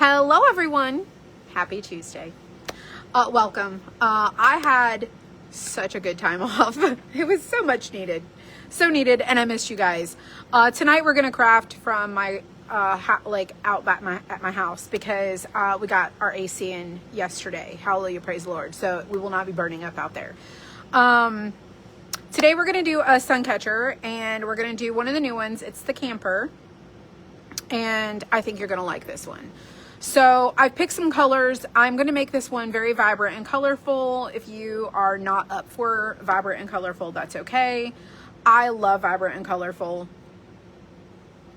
Hello everyone, happy Tuesday. Welcome. I had such a good time off. It was so much needed, and I missed you guys. Tonight we're gonna craft from my out back at my house because we got our AC in yesterday. Hallelujah, praise the Lord. So we will not be burning up out there. Today we're gonna do a sun catcher, and we're gonna do one of the new ones. It's the camper, and I think you're gonna like this one. So I picked some colors. I'm going to make this one very vibrant and colorful. If you are not up for vibrant and colorful, that's okay. I love vibrant and colorful,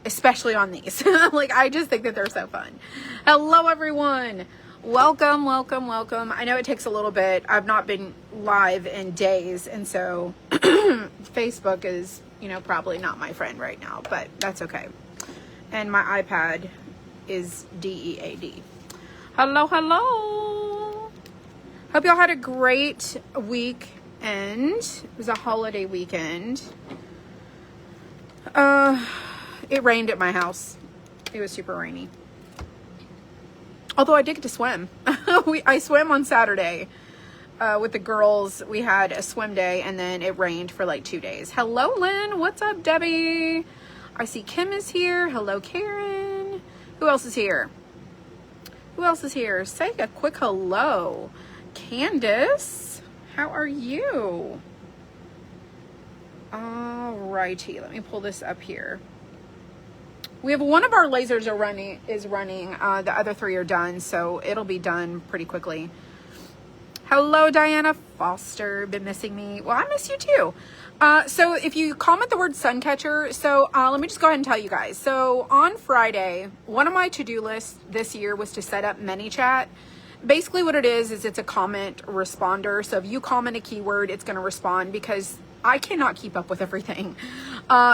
especially on these. I just think that they're so fun. Hello, everyone. Welcome, welcome, welcome. I know it takes a little bit. I've not been live in days, and so Facebook is, probably not my friend right now, but that's okay. And my iPad is DEAD. Hello, hello. Hope y'all had a great weekend. It was a holiday weekend. It rained at my house. It was super rainy. Although I did get to swim. I swam on Saturday with the girls. We had a swim day, and then it rained for like 2 days. Hello, Lynn. What's up, Debbie? I see Kim is here. Hello, Karen. Who else is here? Who else is here? Say a quick hello. Candace, how are you? Alrighty, let me pull this up here. We have one of our lasers is running. The other three are done, so it'll be done pretty quickly. Hello, Diana Foster. Been missing me. Well, I miss you too. So if you comment the word sun catcher, let me just go ahead and tell you guys. So on Friday, one of my to-do lists this year was to set up ManyChat. Basically what it is it's a comment responder. So if you comment a keyword, it's going to respond because I cannot keep up with everything.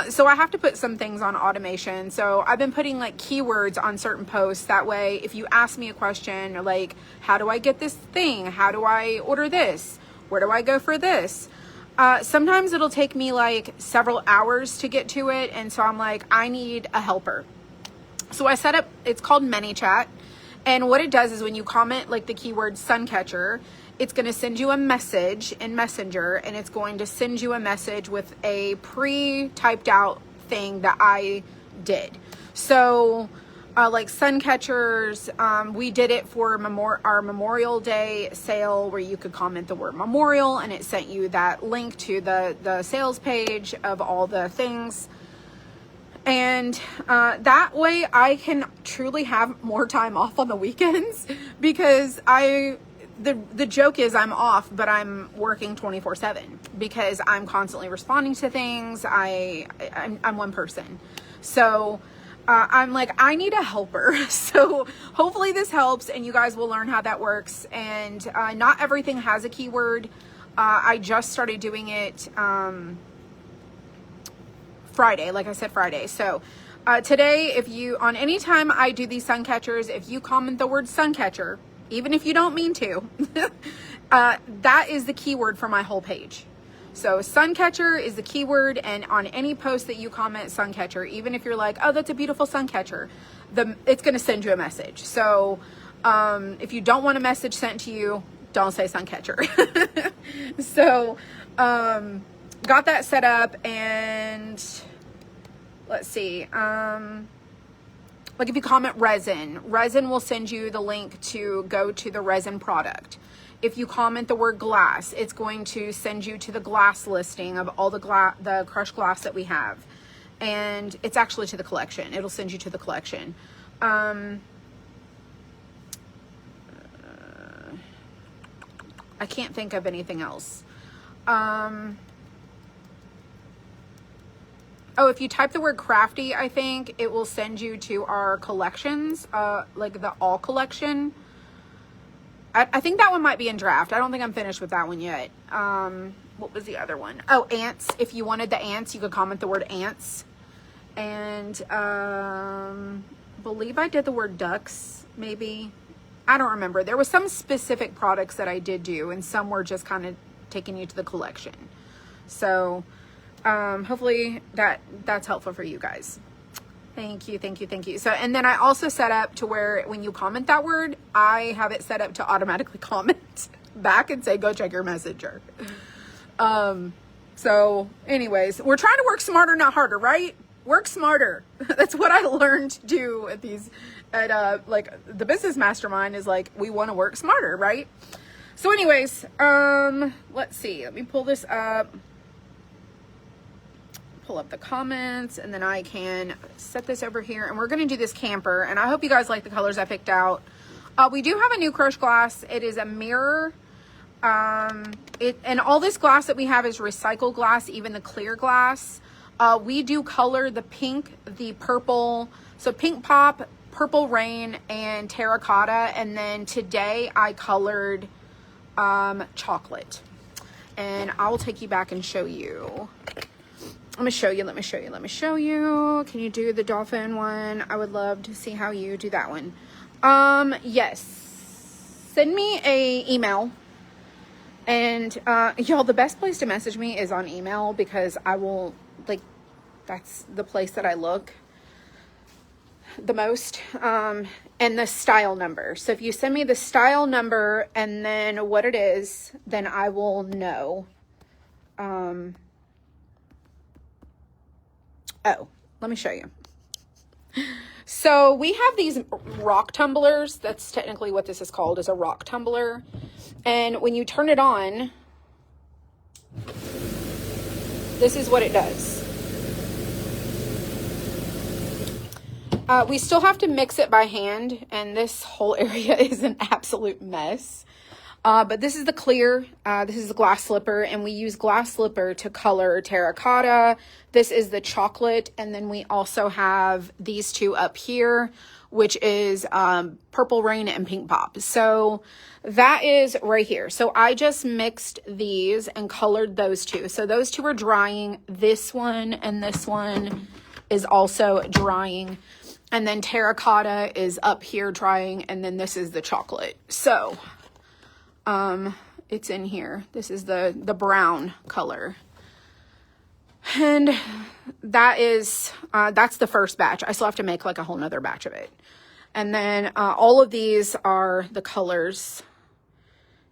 So I have to put some things on automation. So I've been putting keywords on certain posts. That way, if you ask me a question like, how do I get this thing? How do I order this? Where do I go for this? Sometimes it'll take me several hours to get to it. And so I'm like, I need a helper. So I set up, it's called ManyChat. And what it does is when you comment the keyword sun catcher, it's going to send you a message in Messenger, and it's going to send you a message with a pre-typed out thing that I did. So sun catchers, we did it for our Memorial Day sale where you could comment the word memorial, and it sent you that link to the sales page of all the things. And that way I can truly have more time off on the weekends because the joke is I'm off, but I'm working 24/7 because I'm constantly responding to things. I'm one person. So I'm like, I need a helper. So hopefully this helps and you guys will learn how that works. And not everything has a keyword. I just started doing it Friday, like I said, Friday. So today, on any time I do these sun catchers, if you comment the word sun catcher, even if you don't mean to, that is the keyword for my whole page. So sun catcher is the keyword, and on any post that you comment sun catcher, even if you're like, oh, that's a beautiful sun catcher, it's going to send you a message. So if you don't want a message sent to you, don't say sun catcher. So got that set up, and let's see. If you comment resin will send you the link to go to the resin product. If you comment the word glass, it's going to send you to the glass listing of all the crushed glass that we have. And it's actually to the collection. It'll send you to the collection. I can't think of anything else. Oh, if you type the word crafty, I think it will send you to our collections, the all collection. I think that one might be in draft. I don't think I'm finished with that one yet. What was the other one? Oh, ants. If you wanted the ants, you could comment the word ants. And believe I did the word ducks, maybe. I don't remember. There was some specific products that I did do, and some were just kind of taking you to the collection. So hopefully that's helpful for you guys. Thank you, thank you, thank you. So, and then I also set up to where when you comment that word, I have it set up to automatically comment back and say, go check your messenger. So anyways, we're trying to work smarter, not harder, right? Work smarter. That's what I learned to do like the business mastermind is like, we want to work smarter, right? So anyways, let's see, let me pull this up. Pull up the comments, and then I can set this over here, and we're going to do this camper, and I hope you guys like the colors I picked out. We do have a new crushed glass. It is a mirror, and all this glass that we have is recycled glass, even the clear glass. We do color the pink, the purple, so pink pop, purple rain, and terracotta, and then today I colored chocolate, and I'll take you back and show you. Let me show you. Can you do the dolphin one? I would love to see how you do that one. Yes. Send me a email. And, y'all, the best place to message me is on email because I will, like, that's the place that I look the most. And the style number. So if you send me the style number and then what it is, then I will know. Oh, let me show you. So we have these rock tumblers. That's technically what this is called, is a rock tumbler. And when you turn it on, this is what it does. We still have to mix it by hand, and this whole area is an absolute mess. But this is the clear, this is the glass slipper, and we use glass slipper to color terracotta. This is the chocolate, and then we also have these two up here, which is purple rain and pink pop. So that is right here. So I just mixed these and colored those two. So those two are drying. This one and this one is also drying. And then terracotta is up here drying, and then this is the chocolate. So it's in here. This is the brown color. And that is, that's the first batch. I still have to make like a whole nother batch of it. And then, all of these are the colors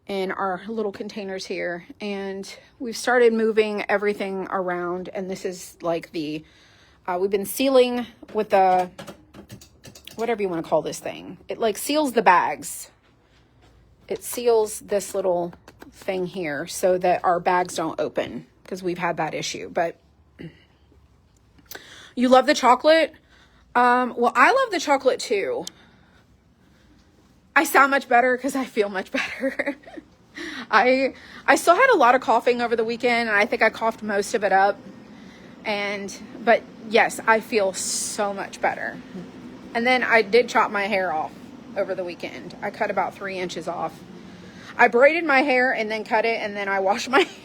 in our little containers here. And we've started moving everything around. And this is like the, we've been sealing with the, whatever you want to call this thing. It like seals the bags. It seals this little thing here so that our bags don't open because we've had that issue. But you love the chocolate? Well, I love the chocolate too. I sound much better because I feel much better. I still had a lot of coughing over the weekend, and I think I coughed most of it up. But yes, I feel so much better. And then I did chop my hair off over the weekend. I cut about 3 inches off. I braided my hair and then cut it, and then I washed my hair.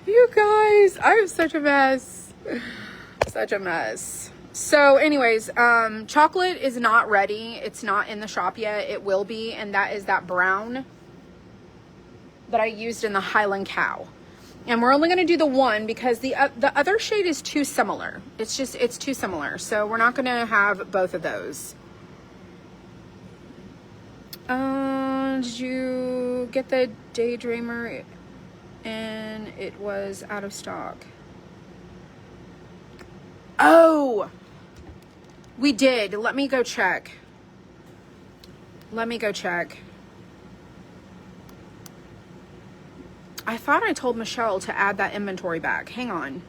You guys, I'm such a mess. Such a mess. So anyways, chocolate is not ready. It's not in the shop yet. It will be, and that is that brown that I used in the Highland Cow. And we're only going to do the one because the other shade is too similar. It's too similar. So we're not going to have both of those. Did you get the Daydreamer? And it was out of stock. Oh, we did. Let me go check. I thought I told Michelle to add that inventory back. Hang on.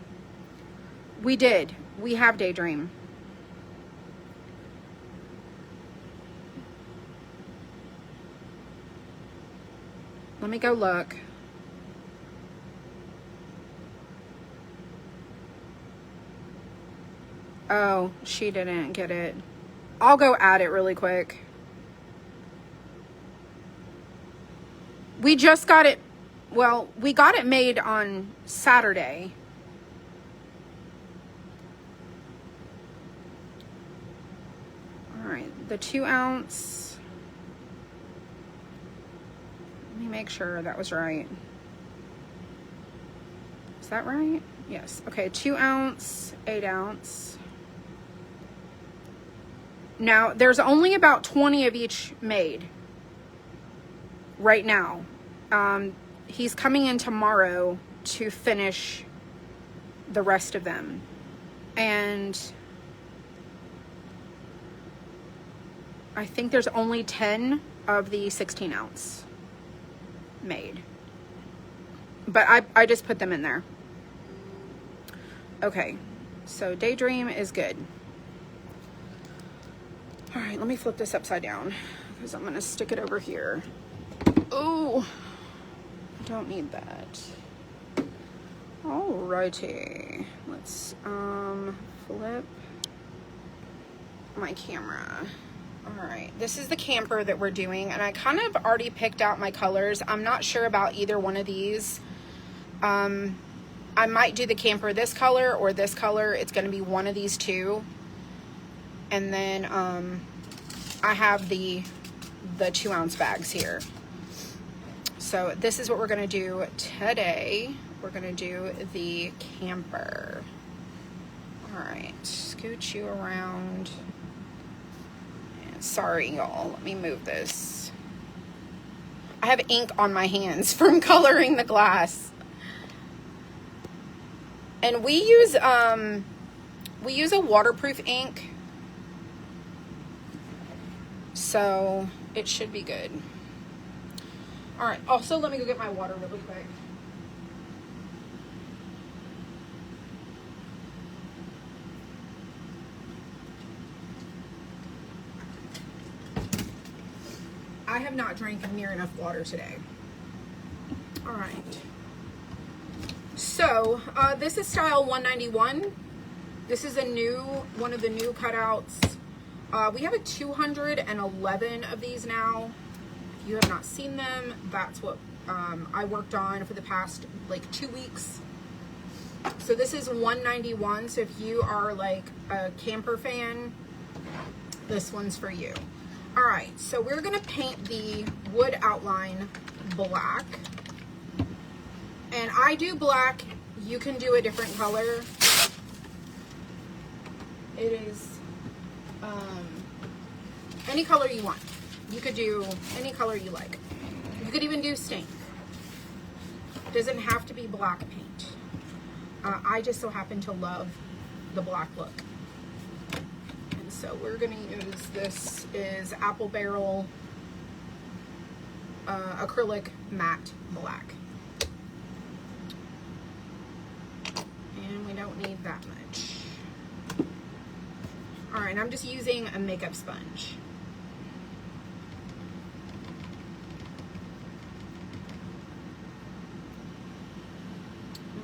We did. We have Daydream. Let me go look. Oh, she didn't get it. I'll go add it really quick. We just got it. Well, we got it made on Saturday. All right, the 2 ounce. Let me make sure that was right. Is that right? Yes, okay, 2 ounce, 8 ounce. Now, there's only about 20 of each made right now. He's coming in tomorrow to finish the rest of them. And I think there's only 10 of the 16 ounce made. But I just put them in there. Okay, so Daydream is good. All right, let me flip this upside down because I'm going to stick it over here. Oh, I don't need that. Alrighty, let's flip my camera. All right, this is the camper that we're doing, and I kind of already picked out my colors. I'm not sure about either one of these. I might do the camper this color or this color. It's going to be one of these two. And then I have the 2 ounce bags here. So this is what we're going to do today. We're going to do the camper. All right, scoot you around. And sorry, y'all. Let me move this. I have ink on my hands from coloring the glass. And we use a waterproof ink, so it should be good. All right, also let me go get my water really quick. I have not drank near enough water today. All right. So, this is style 191. This is one of the new cutouts. We have a 211 of these now. If you have not seen them, that's what I worked on for the past like 2 weeks. So this is 191. So if you are like a camper fan, this one's for you. All right, so we're gonna paint the wood outline black. And I do black. You can do a different color. It is any color you want. You could do any color you like. You could even do stink. It doesn't have to be black paint. I just so happen to love the black look. And so we're gonna use, this is Apple Barrel acrylic matte black. And we don't need that much. All right, I'm just using a makeup sponge.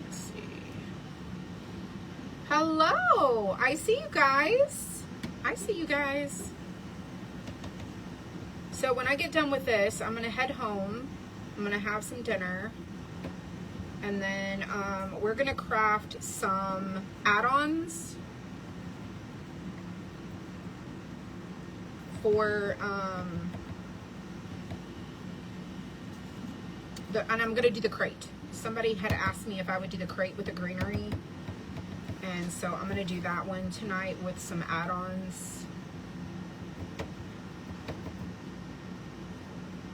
Let's see. Hello, I see you guys. I see you guys. So when I get done with this, I'm gonna head home. I'm gonna have some dinner. And then we're gonna craft some add-ons for and I'm gonna do the crate. Somebody had asked me if I would do the crate with the greenery, and so I'm gonna do that one tonight with some add-ons.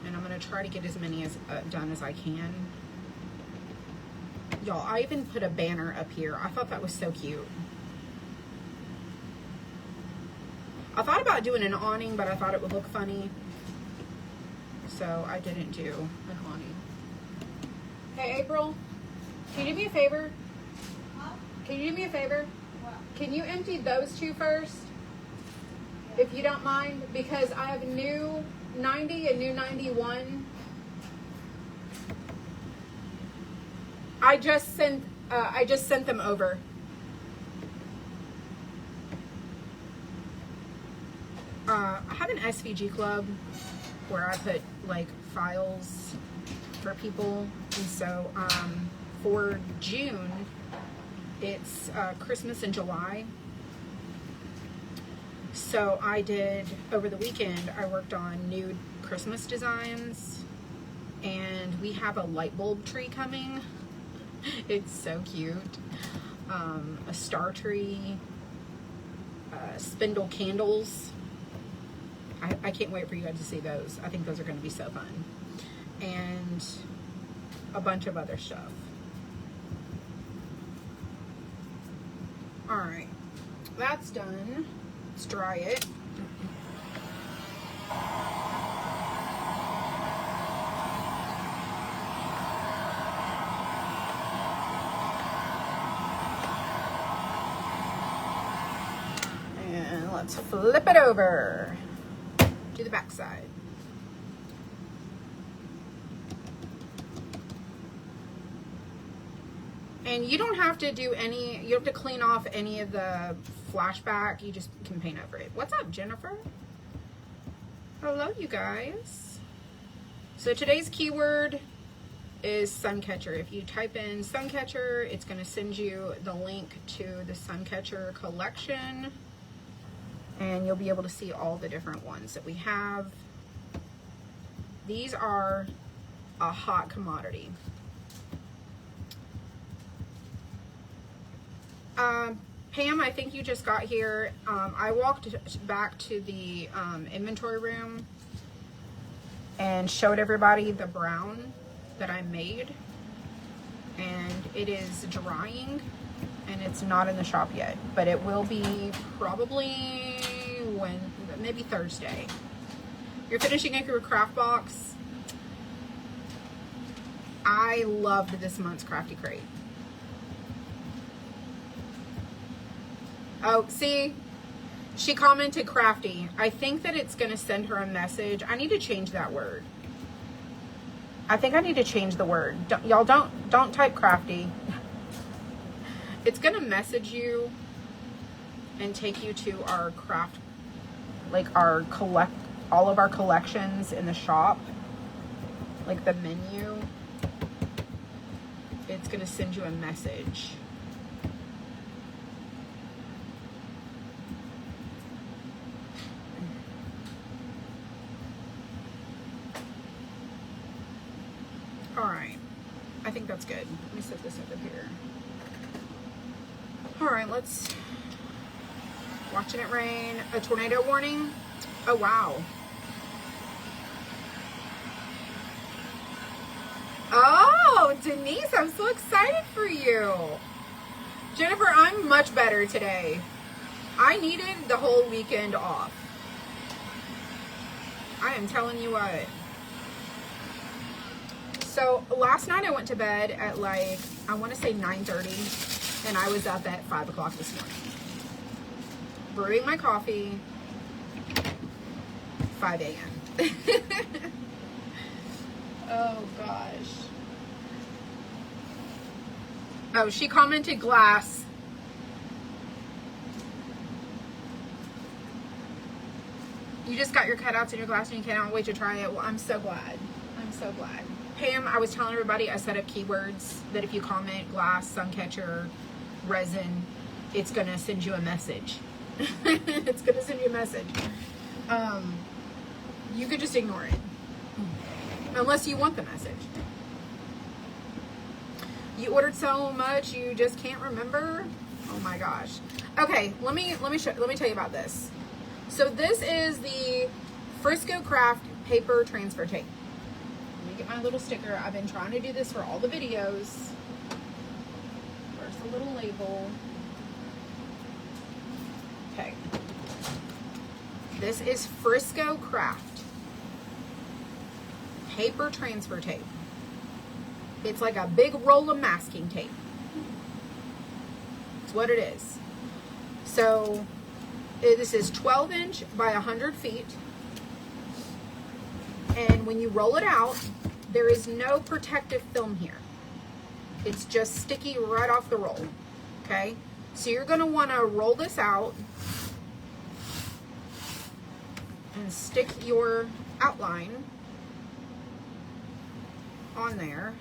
And I'm gonna try to get as many as done as I can. Y'all, I even put a banner up here. I thought that was so cute. I thought about doing an awning, but I thought it would look funny. So I didn't do an awning. Hey, April, can you do me a favor? Can you do me a favor? Can you empty those two first? If you don't mind, because I have new 90 and new 91. I just sent them over. I have an SVG club where I put like files for people, and so for June it's Christmas in July. So I did, over the weekend, I worked on new Christmas designs, and we have a light bulb tree coming. It's so cute. A star tree, spindle candles. I can't wait for you guys to see those. I think those are going to be so fun. And a bunch of other stuff. All right, that's done. Let's dry it. And let's flip it over to the back side. And you don't have to do any, you don't have to clean off any of the flashback. You just can paint over it. What's up, Jennifer? Hello, you guys. So today's keyword is Suncatcher. If you type in Suncatcher, it's going to send you the link to the Suncatcher collection. And you'll be able to see all the different ones that we have. These are a hot commodity. Pam, I think you just got here. I walked back to the inventory room and showed everybody the brown that I made. And it is drying and it's not in the shop yet, but it will be probably maybe Thursday. You're finishing up your craft box. I loved this month's Crafty Crate. Oh, see, she commented crafty. I think that it's going to send her a message. I need to change that word. I think I need to change the word. Y'all don't type crafty. It's going to message you and take you to our craft, like all of our collections in the shop, like the menu. It's going to send you a message. All right, I think that's good. Let me set this over here. All right, let's, watching it rain, a tornado warning. Oh, wow. Oh, Denise, I'm so excited for you. Jennifer, I'm much better today. I needed the whole weekend off. I am telling you what. So last night I went to bed at like, I want to say 9:30, and I was up at 5 o'clock this morning. Brewing my coffee, 5 a.m. Oh gosh. Oh, she commented glass. You just got your cutouts in your glass and you cannot wait to try it. Well, I'm so glad. I'm so glad. Pam, I was telling everybody I set up keywords that if you comment glass, Suncatcher, resin, it's going to send you a message. It's going to send you a message. You could just ignore it. Unless you want the message. You ordered so much you just can't remember? Oh my gosh. Okay, let me tell you about this. So this is the Frisco Craft paper transfer tape. Let me get my little sticker. I've been trying to do this for all the videos. Where's the little label? Okay. This is Frisco Craft paper transfer tape. It's like a big roll of masking tape. That's what it is. So this is 12 inch by 100 feet. And when you roll it out, there is no protective film here. It's just sticky right off the roll. Okay? So you're going to want to roll this out and stick your outline on there.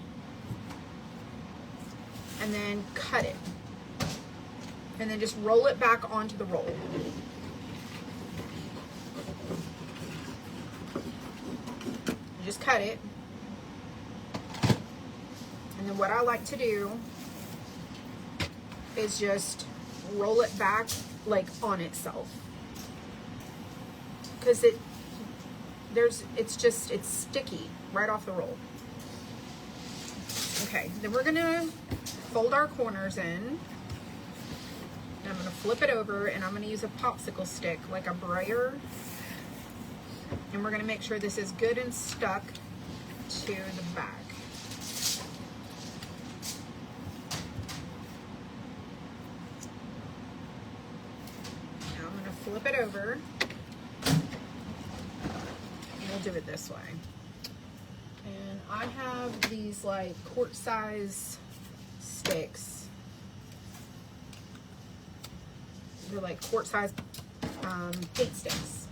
And then cut it. And then just roll it back onto the roll. Just cut it. And then what I like to do is just roll it back like on itself. Because it's sticky right off the roll. Okay, then we're gonna fold our corners in. And I'm gonna flip it over and I'm gonna use a popsicle stick like a brayer. And we're gonna make sure this is good and stuck to the back. Now I'm gonna flip it over. We'll do it this way. And I have these like quart size sticks. They're like quart size paint sticks.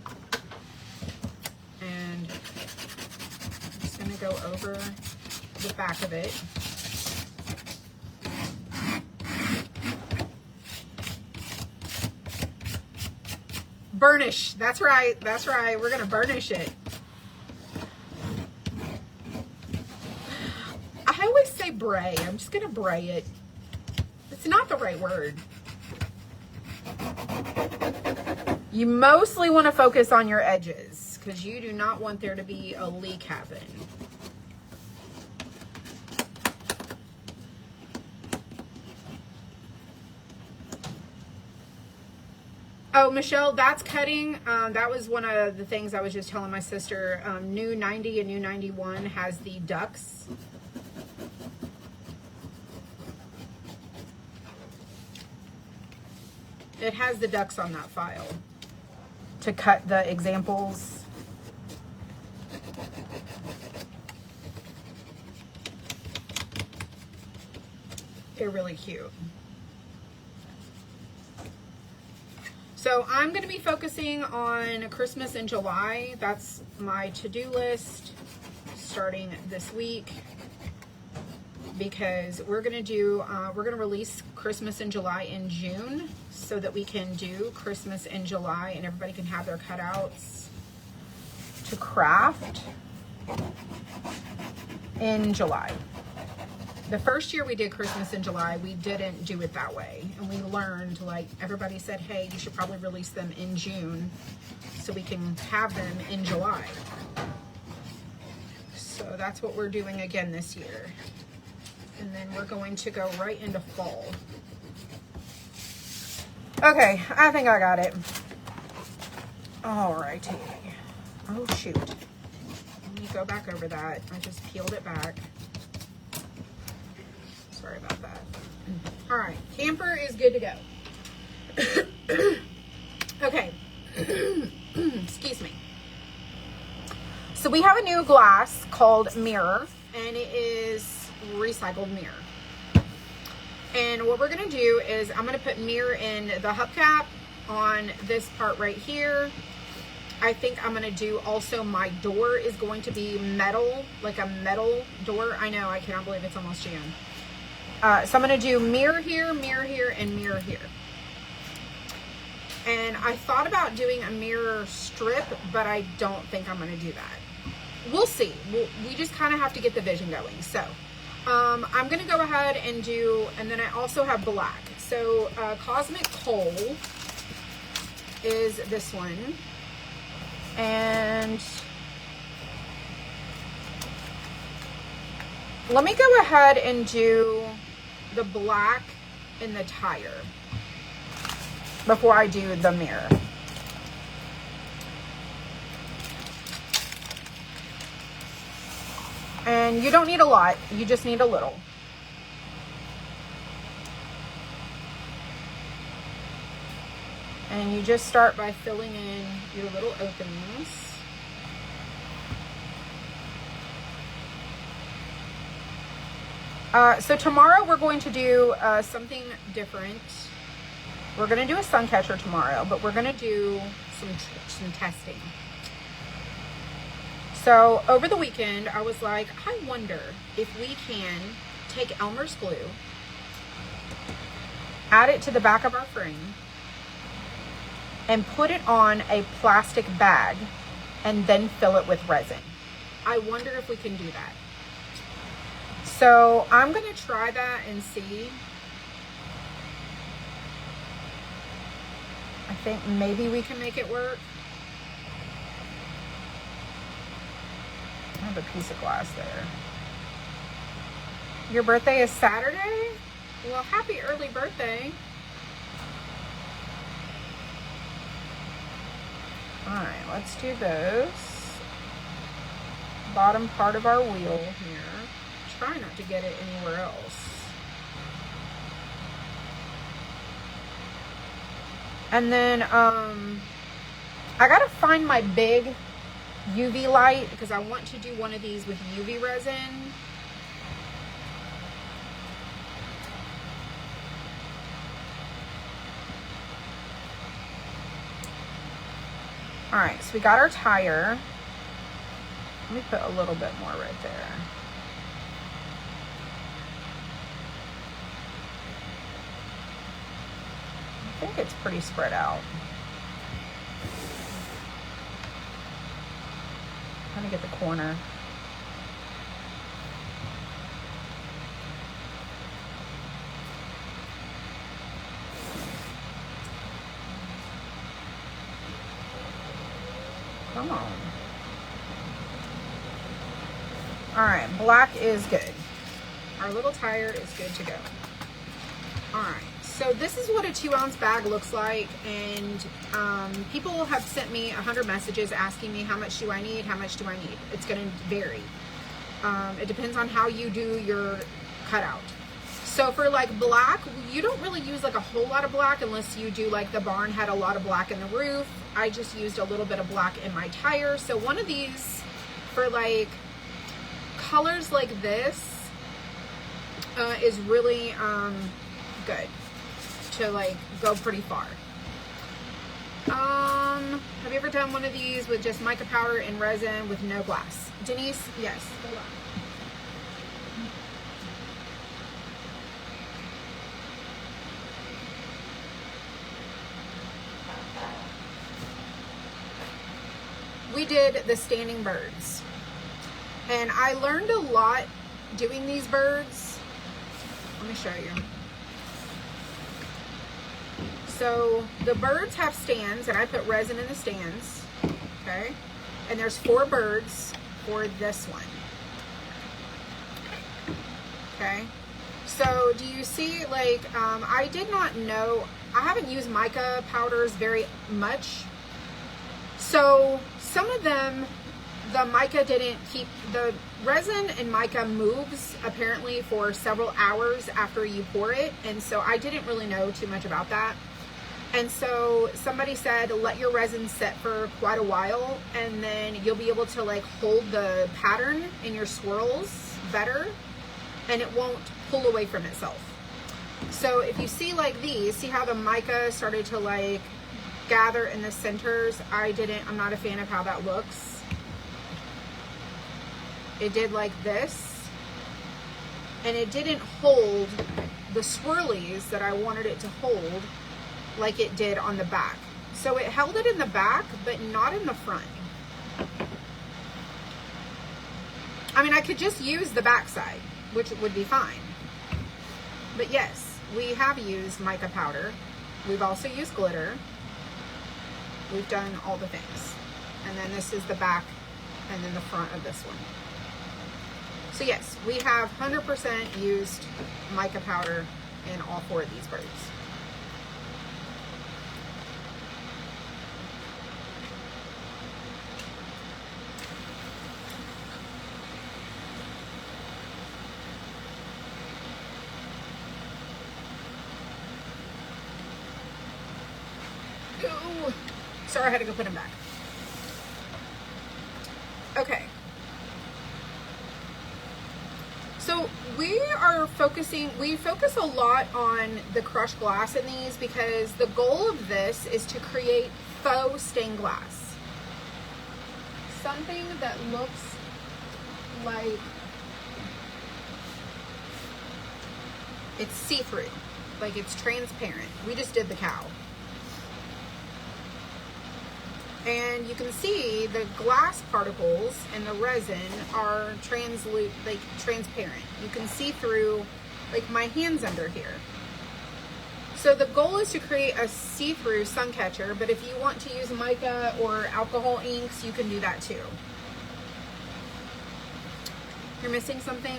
And I'm just gonna go over the back of it. Burnish, that's right, we're gonna burnish it. I always say bray, I'm just gonna bray it. It's not the right word. You mostly want to focus on your edges because you do not want there to be a leak happen. Oh, Michelle, that's cutting. That was one of the things I was just telling my sister. New 90 and new 91 has the ducks. It has the ducks on that file to cut the examples. They're really cute. So I'm going to be focusing on Christmas in July. That's my to-do list starting this week, because we're going to release Christmas in July in June so that we can do Christmas in July and everybody can have their cutouts to craft in July. The first year we did Christmas in July, we didn't do it that way. And we learned, like, everybody said, hey, you should probably release them in June so we can have them in July. So that's what we're doing again this year. And then we're going to go right into fall. Okay, I think I got it. All righty. Oh, shoot. Let me go back over that. I just peeled it back. Sorry about that. All right, camper is good to go. Okay. Excuse me. So we have a new glass called Mirror, and it is recycled mirror. And what we're gonna do is I'm gonna put mirror in the hubcap on this part right here. I think I'm gonna do also, my door is going to be metal, like a metal door. I know, I cannot believe it's almost June. So I'm gonna do mirror here, and mirror here. And I thought about doing a mirror strip, but I don't think I'm gonna do that. We'll see. We just kind of have to get the vision going. So I'm gonna go ahead and do, and then I also have black. So Cosmic Coal is this one. And let me go ahead and do the black in the tire before I do the mirror. And you don't need a lot, you just need a little. And you just start by filling in your little openings. So tomorrow we're going to do something different. We're going to do a sun catcher tomorrow, but we're going to do some testing. So over the weekend, I was like, I wonder if we can take Elmer's glue, add it to the back of our frame, and put it on a plastic bag and then fill it with resin. I wonder if we can do that. So I'm gonna try that and see. I think maybe we can make it work. I have a piece of glass there. Your birthday is Saturday? Well, happy early birthday. All right, let's do this. Bottom part of our wheel here. Try not to get it anywhere else. And then I gotta find my big UV light because I want to do one of these with UV resin. All right, so we got our tire. Let me put a little bit more right there. I think it's pretty spread out. Trying to get the corner. Come on. All right, black is good. Our little tire is good to go. All right. So this is what a 2-ounce bag looks like, and people have sent me 100 messages asking me how much do I need, how much do I need. It's going to vary. It depends on how you do your cutout. So for like black, you don't really use like a whole lot of black unless you do like the barn had a lot of black in the roof. I just used a little bit of black in my tire. So one of these for like colors like this is really good to like go pretty far. Have you ever done one of these with just mica powder and resin with no glass? Denise, yes. Hold on. We did the standing birds, and I learned a lot doing these birds. Let me show you. So the birds have stands, and I put resin in the stands, okay? And there's 4 birds for this one, okay? So do you see, like, I did not know, I haven't used mica powders very much. So some of them, the mica didn't keep, the resin and mica moves apparently for several hours after you pour it. And so I didn't really know too much about that. And so somebody said, let your resin set for quite a while, and then you'll be able to like hold the pattern in your swirls better, and it won't pull away from itself. So if you see like these, see how the mica started to like gather in the centers? I'm not a fan of how that looks. It did like this, and it didn't hold the swirlies that I wanted it to hold like it did on the back. So it held it in the back, but not in the front. I mean, I could just use the back side, which would be fine. But yes, we have used mica powder. We've also used glitter. We've done all the things. And then this is the back and then the front of this one. So yes, we have 100% used mica powder in all 4 of these birds. Ooh. Sorry, I had to go put them back. Okay. So we focus a lot on the crushed glass in these because the goal of this is to create faux stained glass. Something that looks like it's see-through, like it's transparent. We just did the cow. And you can see the glass particles in the resin are transparent. You can see through like my hands under here. So the goal is to create a see-through sun catcher, but if you want to use mica or alcohol inks, you can do that too. You're missing something?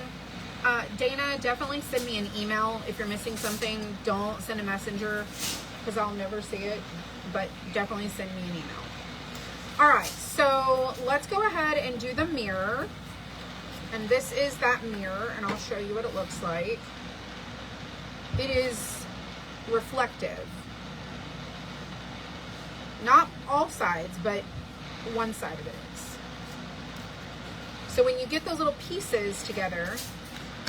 Dana, definitely send me an email if you're missing something. Don't send a messenger because I'll never see it, but definitely send me an email. All right, so let's go ahead and do the mirror. And this is that mirror, and I'll show you what it looks like. It is reflective. Not all sides, but one side of it is. So when you get those little pieces together,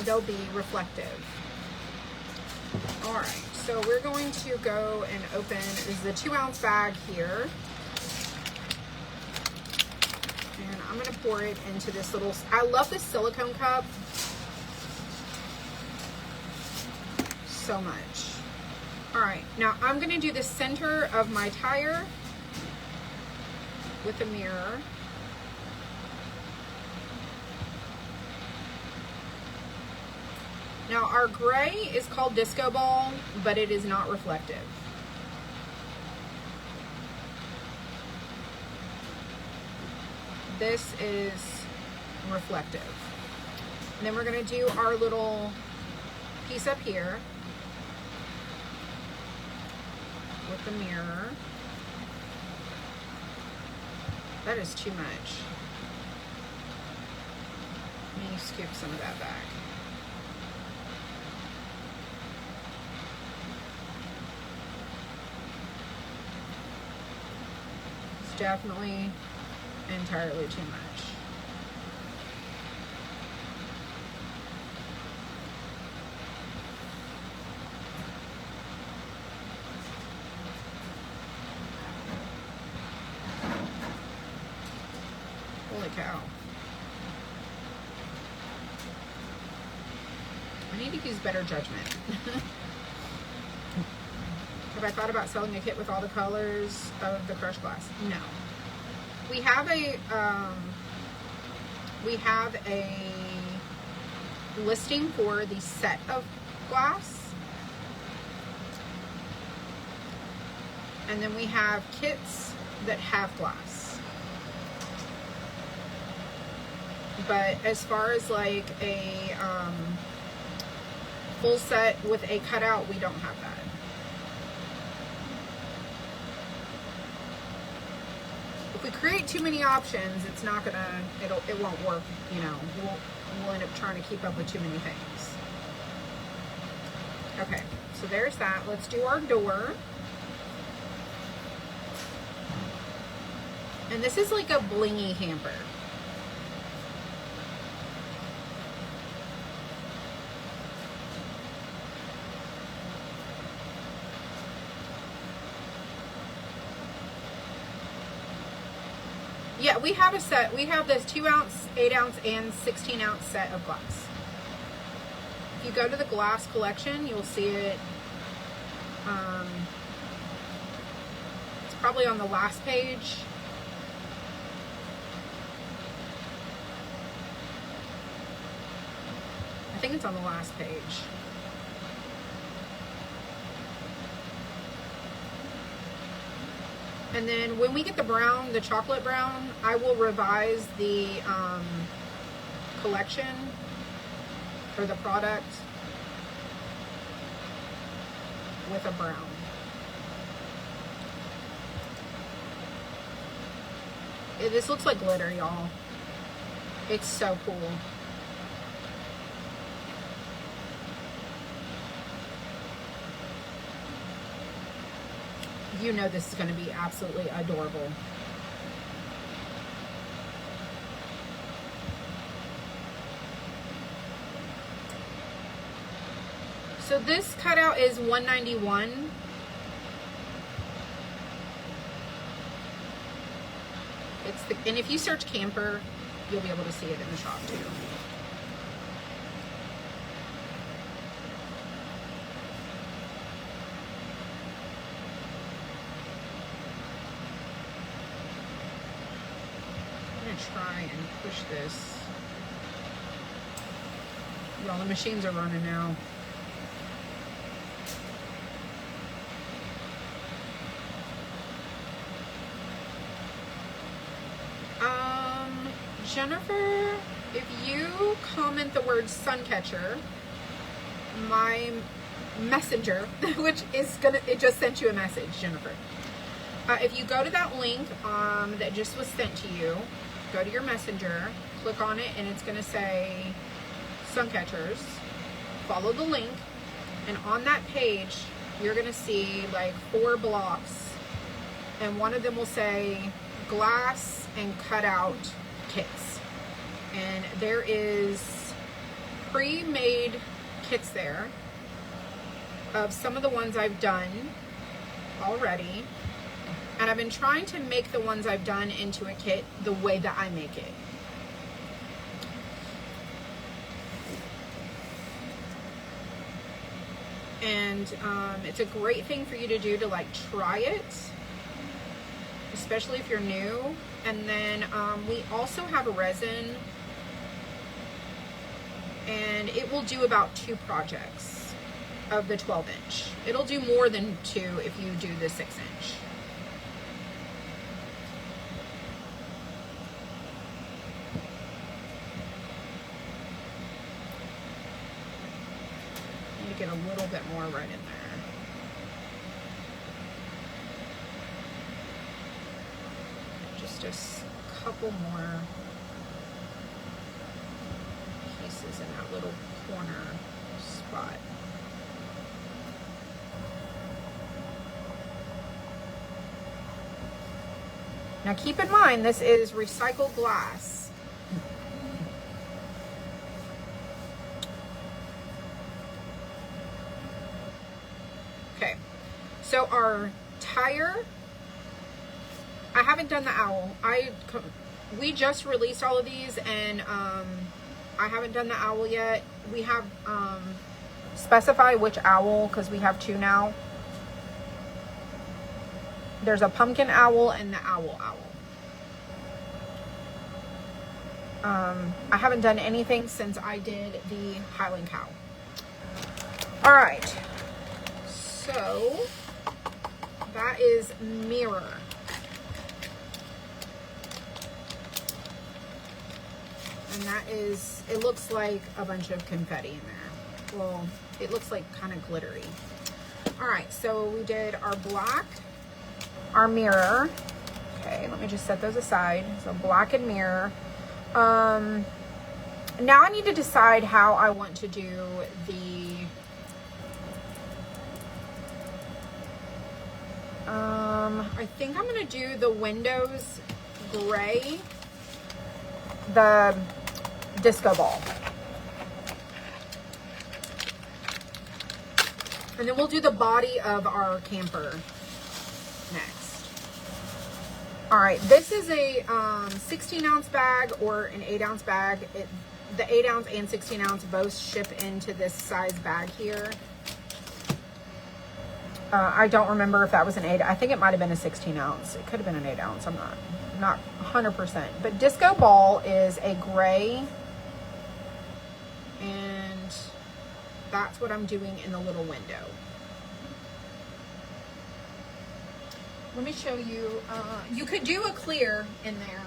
they'll be reflective. All right, so we're going to go and open, this is a 2-ounce bag here. And I'm gonna pour it into this little, I love this silicone cup so much. All right, now I'm gonna do the center of my tire with the mirror. Now our gray is called Disco Ball, but it is not reflective. This is reflective. And then we're gonna do our little piece up here with the mirror. That is too much. Let me scoop some of that back. It's definitely entirely too much. Holy cow. I need to use better judgment. Have I thought about selling a kit with all the colors of the crushed glass? No. We have a listing for the set of glass. And then we have kits that have glass. But as far as like a full set with a cutout, we don't have that. If we create too many options, it's not gonna, it won't work, you know. We'll end up trying to keep up with too many things. Okay, so there's that. Let's do our door. And this is like a blingy hamper. Yeah, we have a set. We have this 2-ounce, 8-ounce, and 16-ounce set of glass. If you go to the glass collection, you'll see it. It's probably on the last page. I think it's on the last page. And then when we get the brown, the chocolate brown, I will revise the collection for the product with a brown. This looks like glitter, y'all. It's so cool. You know this is going to be absolutely adorable. So this cutout is $191. And if you search camper, you'll be able to see it in the shop too. Try and push this. Well, the machines are running now. Jennifer, if you comment the word Suncatcher, my messenger, which is it just sent you a message, Jennifer. If you go to that link that just was sent to you, go to your messenger, click on it, and it's gonna say Suncatchers. Follow the link, and on that page, you're gonna see like 4 blocks, and one of them will say glass and cutout kits. And there is pre-made kits there of some of the ones I've done already. And I've been trying to make the ones I've done into a kit the way that I make it. And it's a great thing for you to do to like try it, especially if you're new. And then we also have a resin, and it will do about 2 projects of the 12-inch. It'll do more than 2 if you do the 6-inch. Get a little bit more right in there. Just a couple more pieces in that little corner spot. Now keep in mind, this is recycled glass. So our tire, I haven't done the owl. We just released all of these, and I haven't done the owl yet. We have specify which owl, because we have 2 now. There's a pumpkin owl and the owl. I haven't done anything since I did the Highland cow. All right, so that is mirror. And that is, it looks like a bunch of confetti in there. Well, it looks like kind of glittery. All right, so we did our black, our mirror. Okay, let me just set those aside. So black and mirror. Now I need to decide how I want to do the I think I'm gonna do the windows gray, the disco ball, and then we'll do the body of our camper next. All right, this is a 16-ounce bag or an 8-ounce bag. The 8-ounce and 16-ounce both ship into this size bag here. I don't remember if that was an 8. I think it might have been a 16-ounce. It could have been an 8-ounce. I'm not 100%. But disco ball is a gray, and that's what I'm doing in the little window. Let me show you. You could do a clear in there.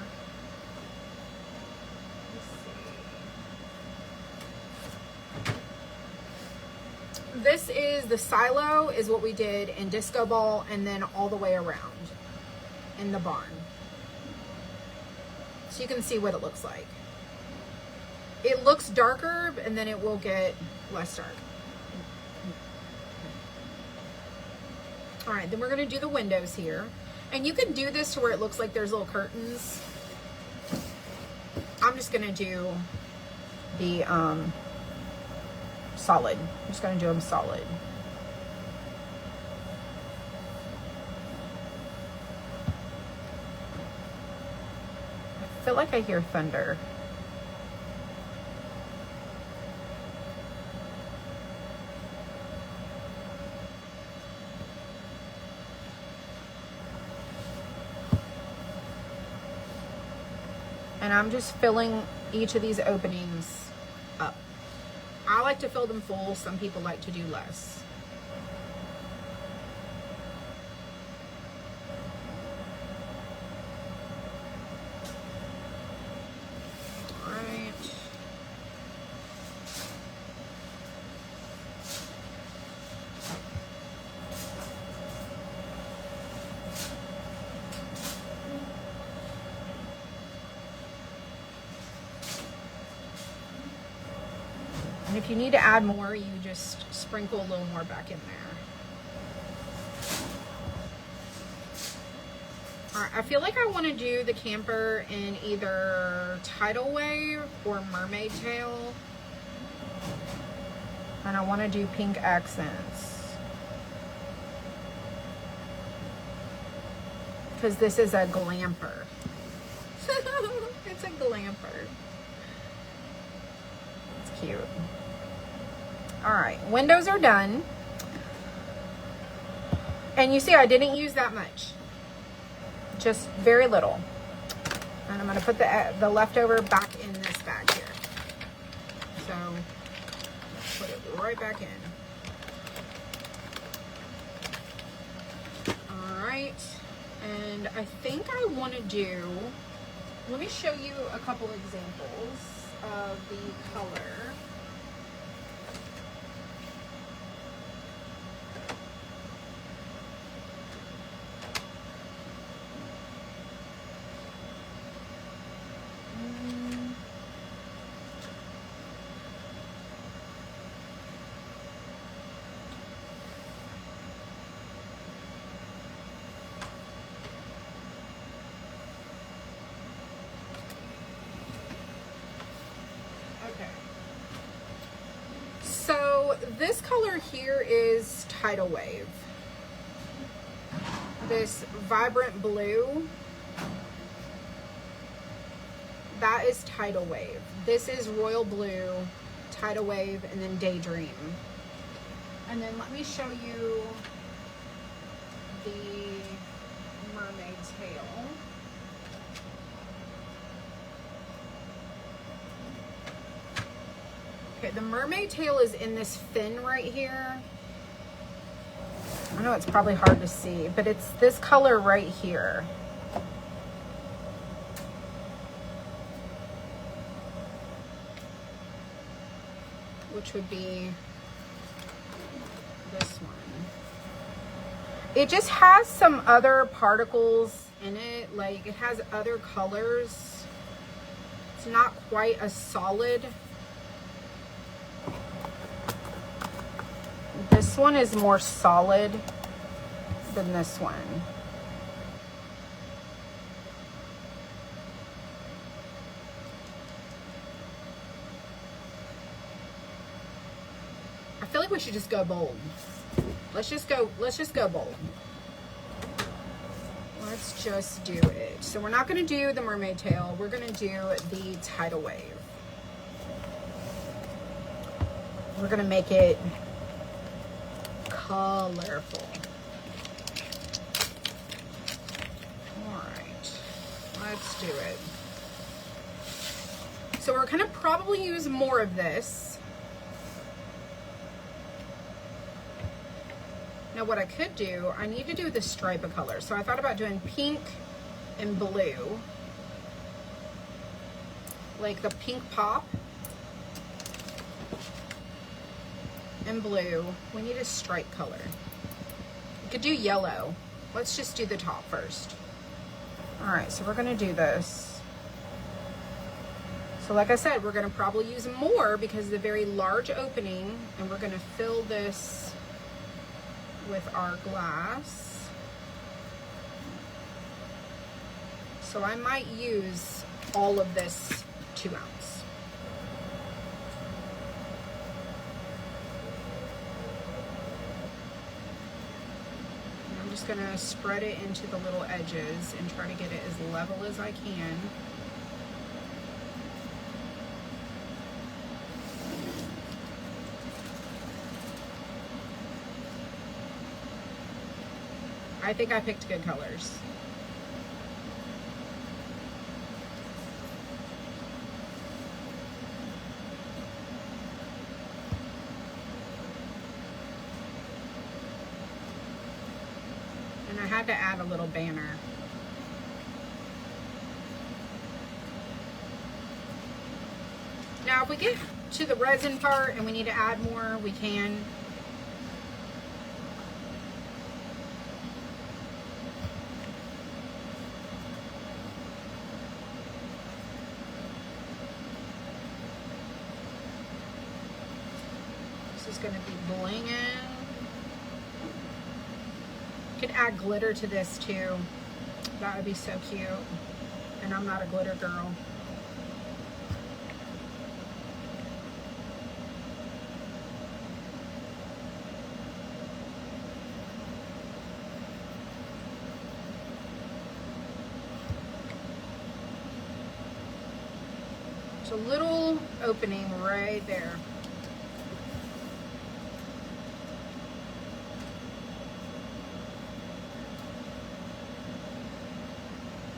This is the silo, is what we did in disco ball, and then all the way around in the barn. So you can see what it looks like. It looks darker, and then it will get less dark. All right, then we're gonna do the windows here. And you can do this to where it looks like there's little curtains. I'm just gonna do the solid. I'm just going to do them solid. I feel like I hear thunder. And I'm just filling each of these openings up. I like to fill them full. Some people like to do less. And if you need to add more, you just sprinkle a little more back in there. All right, I feel like I want to do the camper in either tidal wave or mermaid tail. And I want to do pink accents. Because this is a glamper. It's a glamper. It's cute. All right, windows are done. And you see, I didn't use that much. Just very little. And I'm going to put the leftover back in this bag here. So, put it right back in. All right. And I think I want to do, let me show you a couple examples of the color. So this color here is Tidal Wave. This vibrant blue, that is Tidal Wave. This is Royal Blue, Tidal Wave, and then Daydream. And then let me show you the mermaid tail. Okay, the mermaid tail is in this fin right here. I know it's probably hard to see, but it's this color right here. Which would be this one. It just has some other particles in it, like it has other colors. It's not quite as solid. This one is more solid than this one. I feel like we should just go bold. Let's just go bold. Let's just do it. So we're not gonna do the mermaid tail, we're gonna do the Tidal Wave. We're gonna make it colorful. All right, let's do it. So we're gonna probably use more of this. Now what I could do, I need to do the stripe of color. So I thought about doing pink and blue, like the pink pop. And blue. We need a stripe color. We could do yellow. Let's just do the top first. All right, so we're gonna do this. So like I said, we're gonna probably use more because of the very large opening, and we're gonna fill this with our glass. So I might use all of this 2 ounce. Gonna spread it into the little edges and try to get it as level as I can. I think I picked good colors. I had to add a little banner. Now if we get to the resin part and we need to add more, we can. This is going to be blinging. Could add glitter to this too. That would be so cute. And I'm not a glitter girl. There's a little opening right there.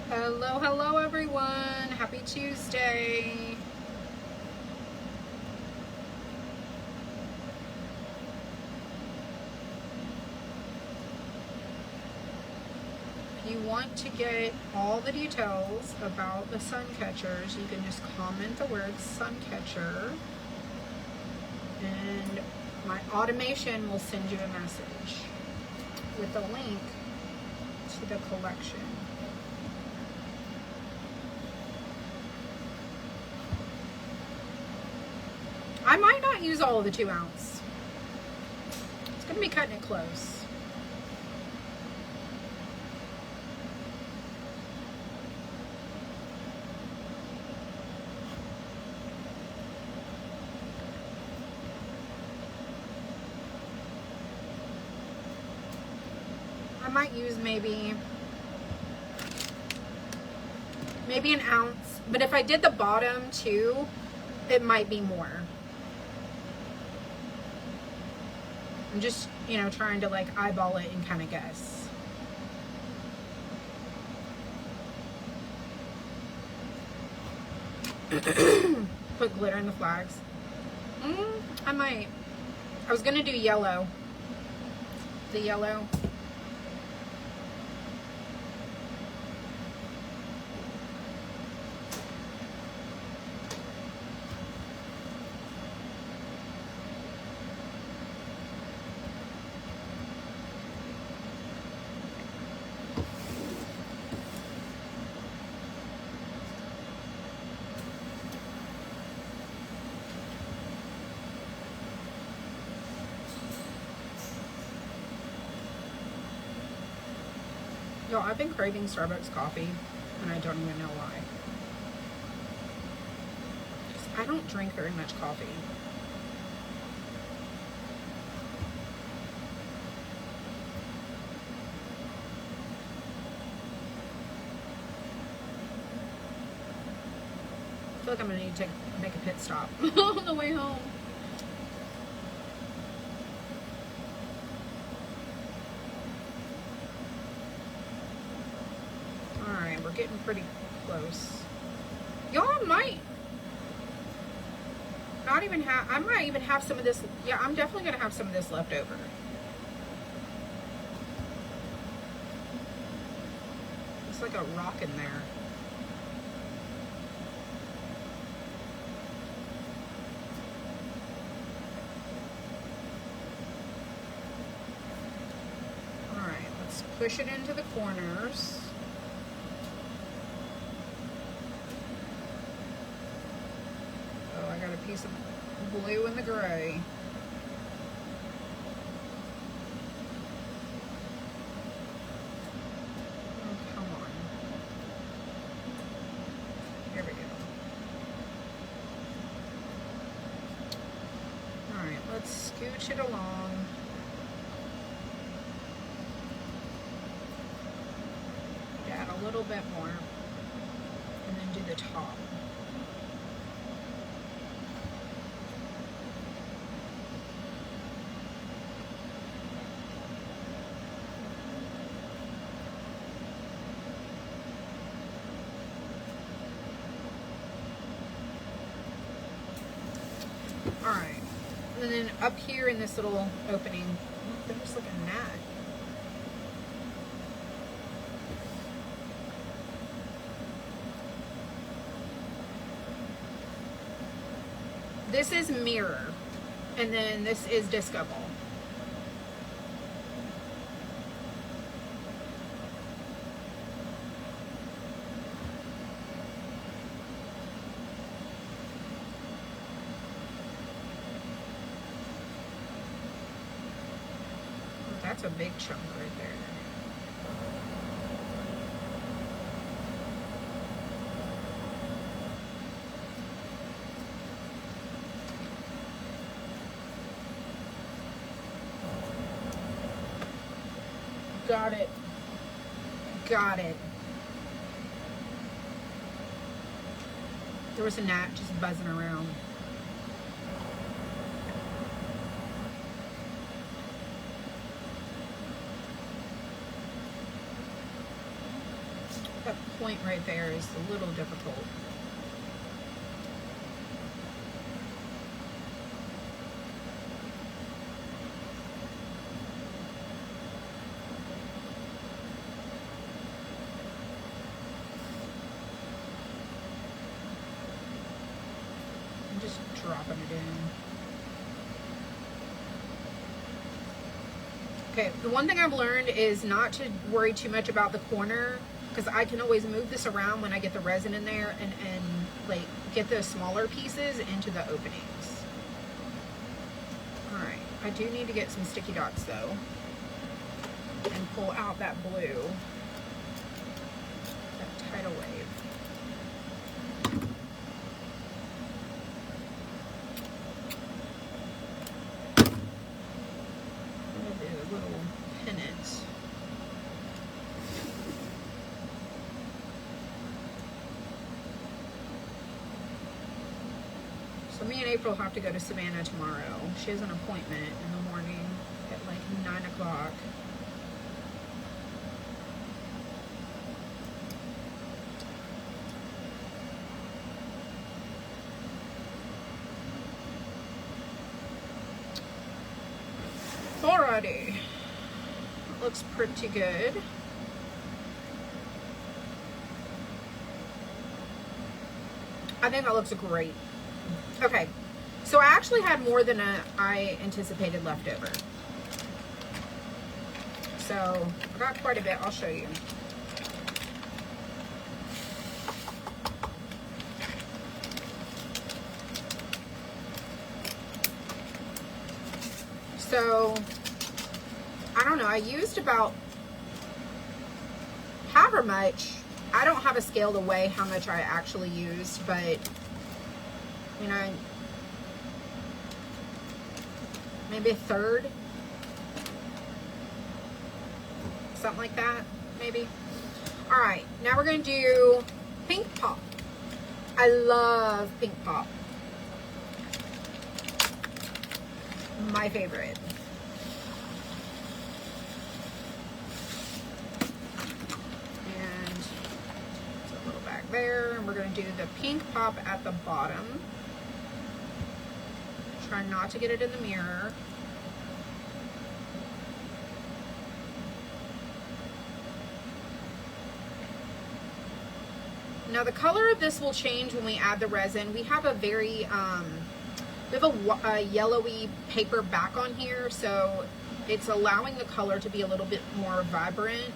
Hello, hello everyone. Happy Tuesday. If you want to get all the details about the sun catchers, you can just comment the word sun catcher and my automation will send you a message with a link to the collection. I might not use all of the 2 ounce. It's going to be cutting it close. I might use maybe an ounce, but if I did the bottom too, it might be more. I'm just, you know, trying to like eyeball it and kind of guess. Put glitter in the flags. I might. I was gonna do yellow. The yellow. Yo, I've been craving Starbucks coffee, and I don't even know why. I don't drink very much coffee. I feel like I'm gonna need to make a pit stop on the way home. Alright, we're getting pretty close. Y'all might not even have, I might even have some of this. Yeah, I'm definitely gonna have some of this left over. It's like a rock in there. Alright, let's push it into the corners. Got a piece of blue in the gray. Oh, come on. Here we go. Alright, let's scooch it along. Add a little bit more. And then do the top. Alright, and then up here in this little opening, they're just like a gnat. This is mirror, and then this is disco ball. that's a big chunk right there. Got it. Got it. There was a gnat just buzzing around. That point right there is a little difficult. Just dropping it in. Okay, the one thing I've learned is not to worry too much about the corner, because I can always move this around when I get the resin in there and like get the smaller pieces into the openings. Alright, I do need to get some sticky dots though and pull out that blue, that tidal wave. So me and April have to go to Savannah tomorrow. She has an appointment in the morning at like 9 o'clock. Alrighty. Looks pretty good. I think that looks great. Okay, so I actually had more than I anticipated left over. So I got quite a bit. I'll show you. So I don't know, I used about however much. I don't have a scale to weigh how much I actually used, but you know, maybe a third, something like that, maybe. All right, now we're gonna do pink pop. I love pink pop. My favorite. And it's a little back there, and we're gonna do the pink pop at the bottom. Try not to get it in the mirror. Now the color of this will change when we add the resin. We have a very, we have a yellowy paper back on here, so it's allowing the color to be a little bit more vibrant.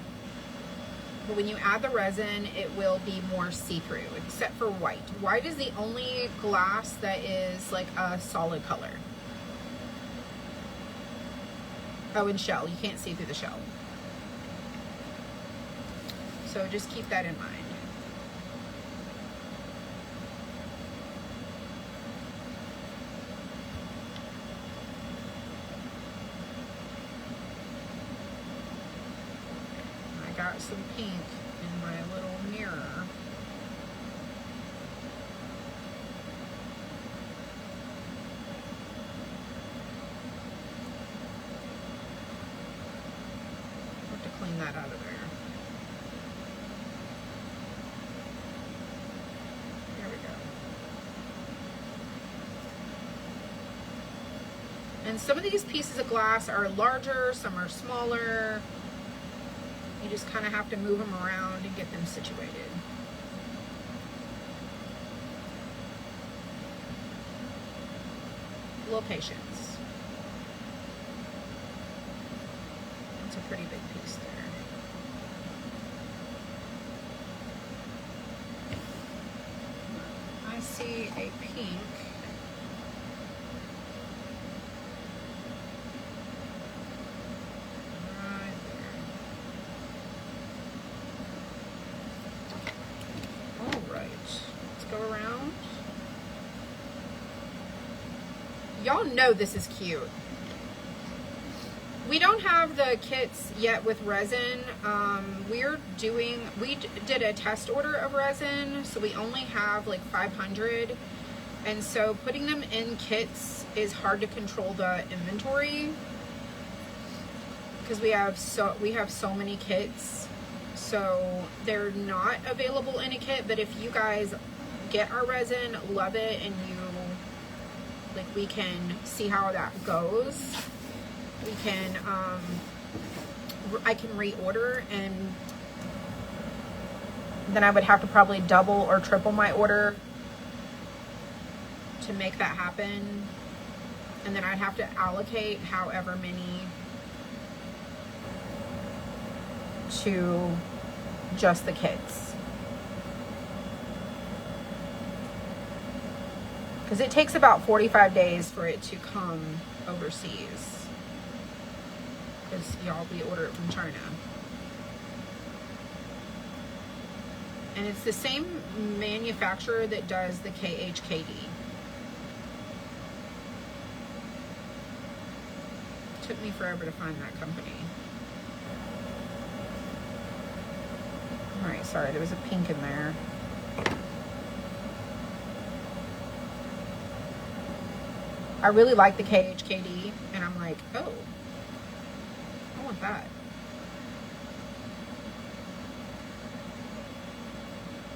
But when you add the resin, it will be more see-through, except for white. White is the only glass that is like a solid color. Oh, and shell. You can't see through the shell. So just keep that in mind. Got some pink in my little mirror. Have to clean that out of there. There we go. And some of these pieces of glass are larger, some are smaller. You just kind of have to move them around and get them situated. A little patience. That's a pretty big piece there. I see a pink. Y'all know this is cute. We don't have the kits yet with resin. We did a test order of resin, so we only have like 500. And so putting them in kits is hard to control the inventory because we have so many kits. So they're not available in a kit, but if you guys get our resin, love it, and we can see how that goes. We can, I can reorder, and then I would have to probably double or triple my order to make that happen. And then I'd have to allocate however many to just the kits. Because it takes about 45 days for it to come overseas. Because y'all, we order it from China. And it's the same manufacturer that does the KHKD. Took me forever to find that company. Alright, sorry, there was a pink in there. I really like the KHKD, and I'm like, oh, I want that.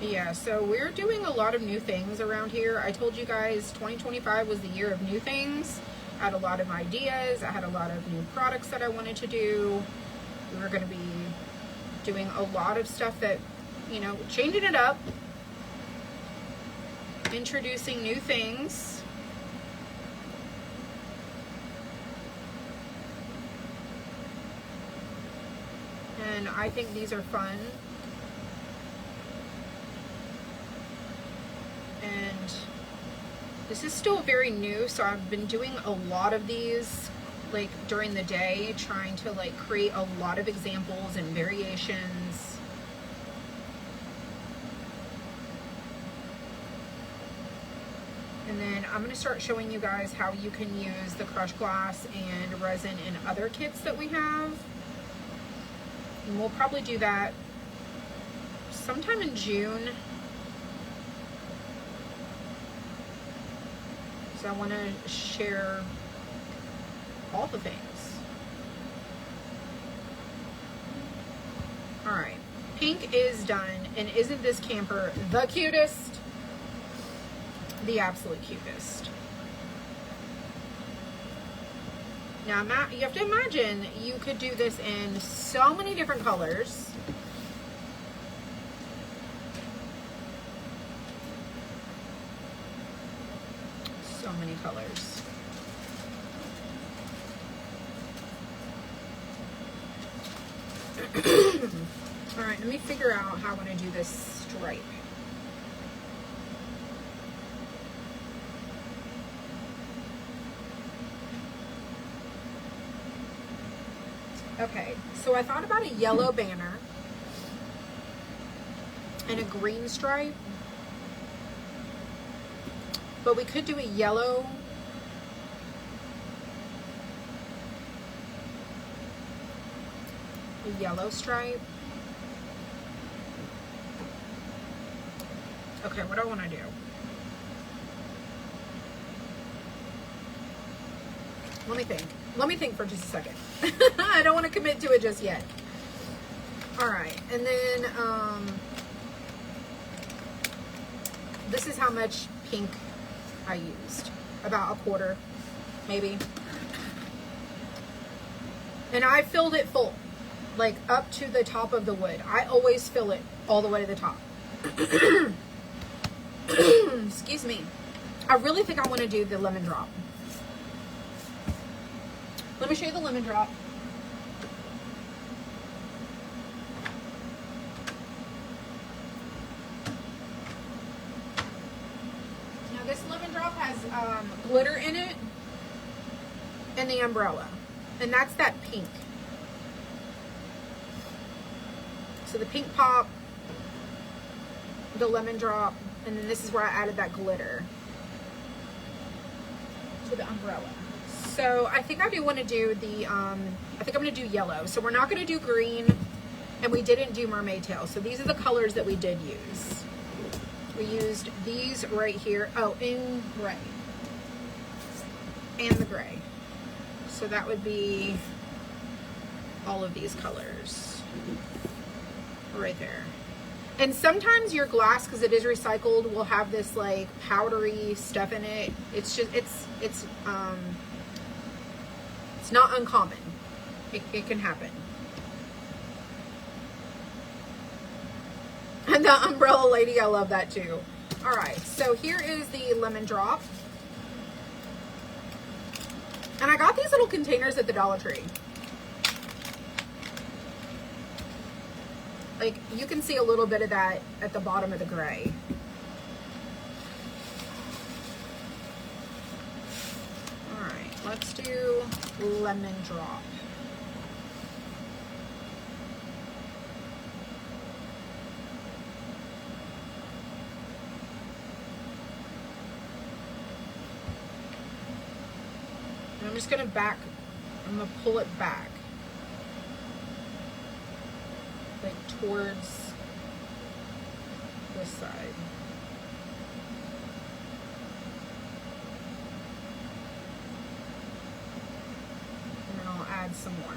Yeah, so we're doing a lot of new things around here. I told you guys 2025 was the year of new things. I had a lot of ideas. I had a lot of new products that I wanted to do. We were going to be doing a lot of stuff that, you know, changing it up, introducing new things. And I think these are fun. And this is still very new, so I've been doing a lot of these like during the day, trying to like create a lot of examples and variations. And then I'm going to start showing you guys how you can use the crushed glass and resin in other kits that we have. And we'll probably do that sometime in June. So I want to share all the things. All right, pink is done, and isn't this camper the cutest? The absolute cutest. Now, you have to imagine you could do this in so many different colors. So many colors. All right, let me figure out how I'm going to do this stripe. Okay, so I thought about a yellow banner and a green stripe, but we could do a yellow stripe. Okay, what do I want to do? Let me think for just a second. I don't want to commit to it just yet. All right, and then this is how much pink I used. About a quarter, maybe. And I filled it full, like up to the top of the wood. I always fill it all the way to the top. Excuse me. I really think I want to do the lemon drop. Let me show you the lemon drop. Now this lemon drop has glitter in it and the umbrella. And that's that pink. So the pink pop, the lemon drop, and then this is where I added that glitter. to the umbrella. So I think I do want to do the, I think I'm going to do yellow. So we're not going to do green, and we didn't do mermaid tail. So these are the colors that we did use. We used these right here. Oh, in gray. And the gray. So that would be all of these colors right there. And sometimes your glass, because it is recycled, will have this like powdery stuff in it. It's just, it's not uncommon. It can happen. And the umbrella lady, I love that too. All right, so here is the lemon drop. And I got these little containers at the Dollar Tree. Like, you can see a little bit of that at the bottom of the gray. All right, let's do lemon drop. And I'm just gonna I'm gonna pull it back. Like towards this side. And then I'll add some more.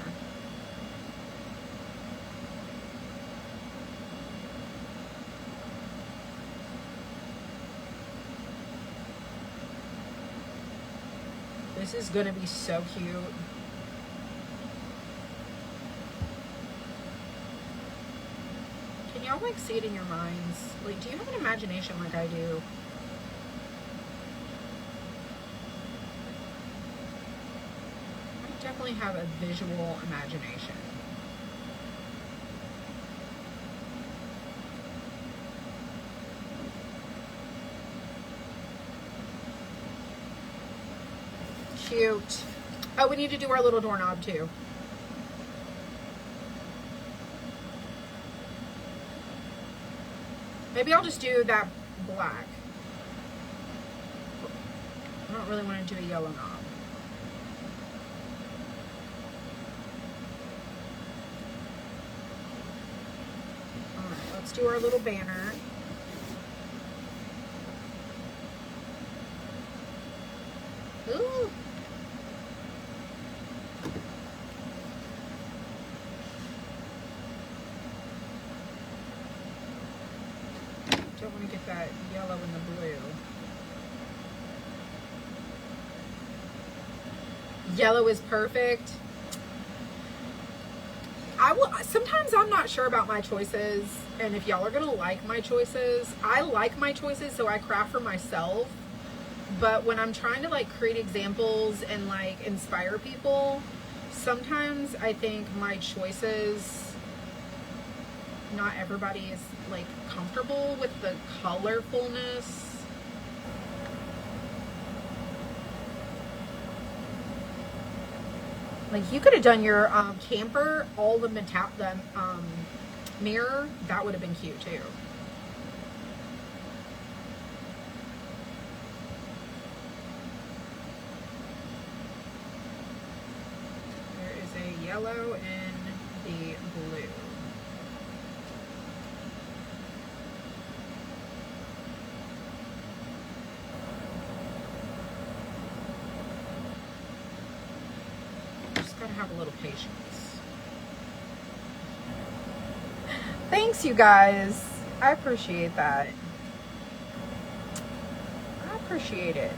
This is gonna be so cute. Can y'all like see it in your minds? Like, do you have an imagination like I do? I definitely have a visual imagination. Cute. Oh, we need to do our little doorknob too. Maybe I'll just do that black. I don't really want to do a yellow knob. All right, let's do our little banner. Ooh. Don't want to get that yellow and the blue. Yellow is perfect. Sometimes I'm not sure about my choices, and if y'all are gonna like my choices. I like my choices, so I craft for myself. But when I'm trying to like create examples and like inspire people, sometimes I think my choices, not everybody is like comfortable with the colorfulness. Like, you could have done your camper, all the mirror, that would have been cute too. There is a yellow and the blue. Have a little patience. Thanks, you guys. I appreciate that. I appreciate it.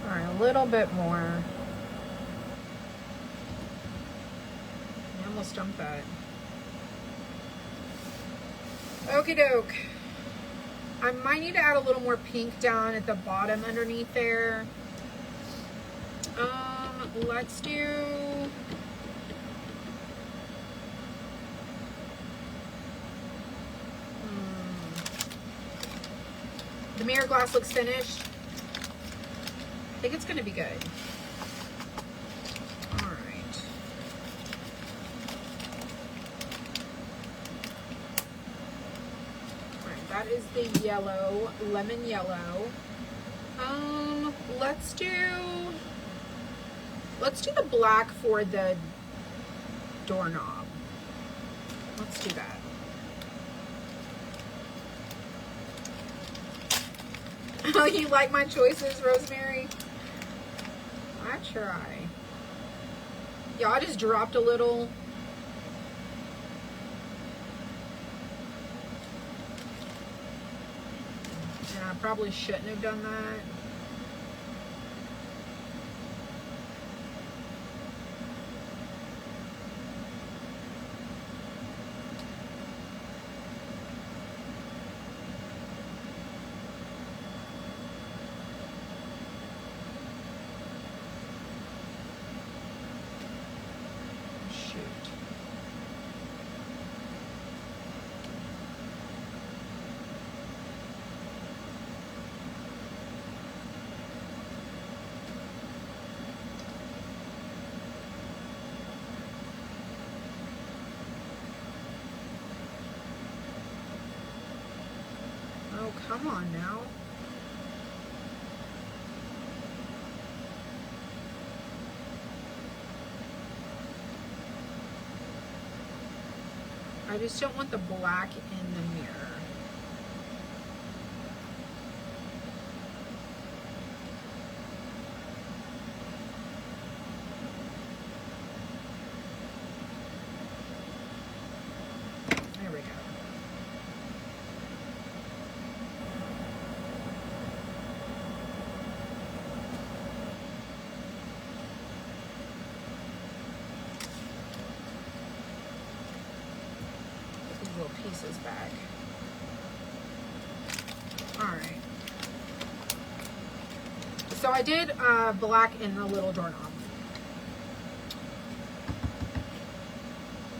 All right, a little bit more. I almost dumped that. Okie doke. I might need to add a little more pink down at the bottom underneath there. Let's do the mirror glass looks finished. I think it's gonna be good. that is the yellow, lemon yellow. Let's do the black for the doorknob. Let's do that. Oh, you like my choices, Rosemary? I try. Yeah, I just dropped a little. And I probably shouldn't have done that. Oh, come on now. I just don't want the black in the mirror. There we go. Little pieces back. All right. So I did black in the little doorknob.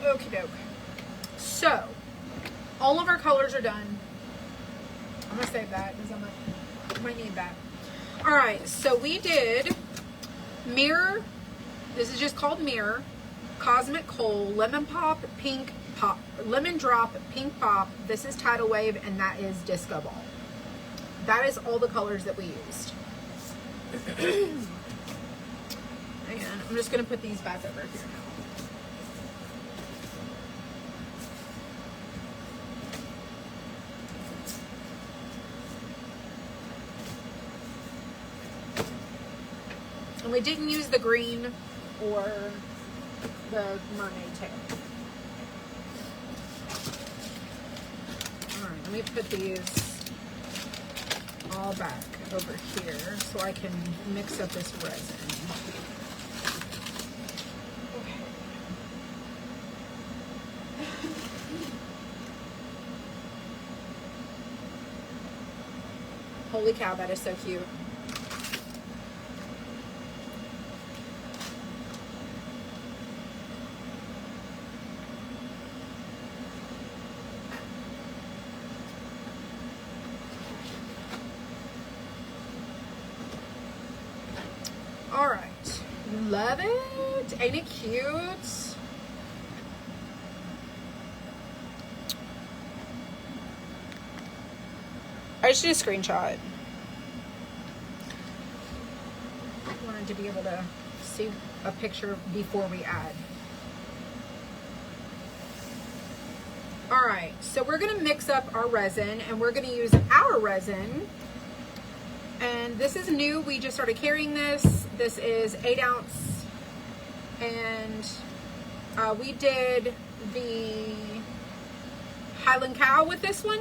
Okie doke. So all of our colors are done. I'm gonna save that because I might need that. All right. So we did mirror. This is just called mirror. Cosmic Coal, Lemon Pop, Pink Pop, Lemon Drop, Pink Pop. This is Tidal Wave, and that is Disco Ball. That is all the colors that we used. And I'm just going to put these back over here now. And we didn't use the green or the mermaid tail. All right, let me put these all back over here so I can mix up this resin. Okay. Holy cow, that is so cute. All right, love it. Ain't it cute? I just did a screenshot. I wanted to be able to see a picture before we add. All right, so we're gonna mix up our resin and we're gonna use our resin. And this is new, we just started carrying this. This is 8 ounce. And we did the Highland Cow with this one.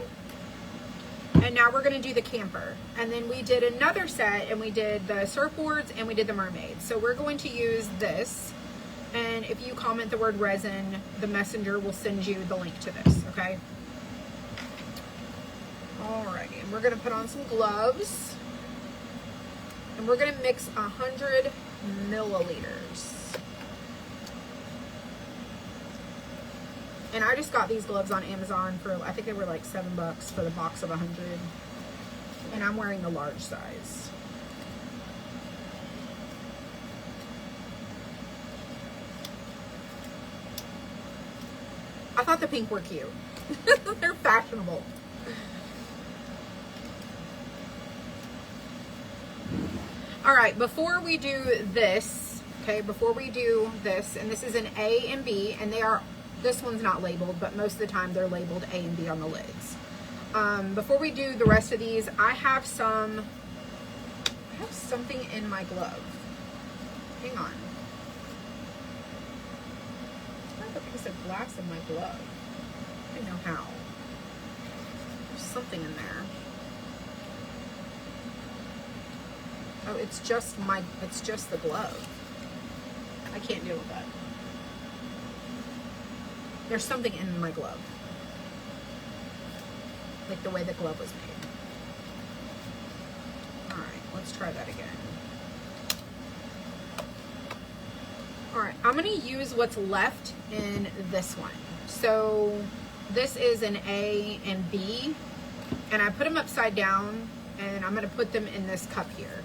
And now we're gonna do the camper. And then we did another set and we did the surfboards and we did the mermaids. So we're going to use this. And if you comment the word resin, the messenger will send you the link to this, okay? Alrighty, and we're gonna put on some gloves. And we're gonna mix 100 milliliters. And I just got these gloves on Amazon for, I think they were like $7 for the box of 100. And I'm wearing the large size. I thought the pink were cute. They're fashionable. All right, before we do this, okay, before we do this, and this is an A and B, and they are, this one's not labeled, but most of the time they're labeled A and B on the lids. Before we do the rest of these, I have something in my glove. Hang on. I have a piece of glass in my glove. I don't know how. There's something in there. Oh, it's just the glove. I can't deal with that. There's something in my glove. Like the way the glove was made. Alright, let's try that again. Alright, I'm going to use what's left in this one. So this is an A and B, and I put them upside down, and I'm going to put them in this cup here.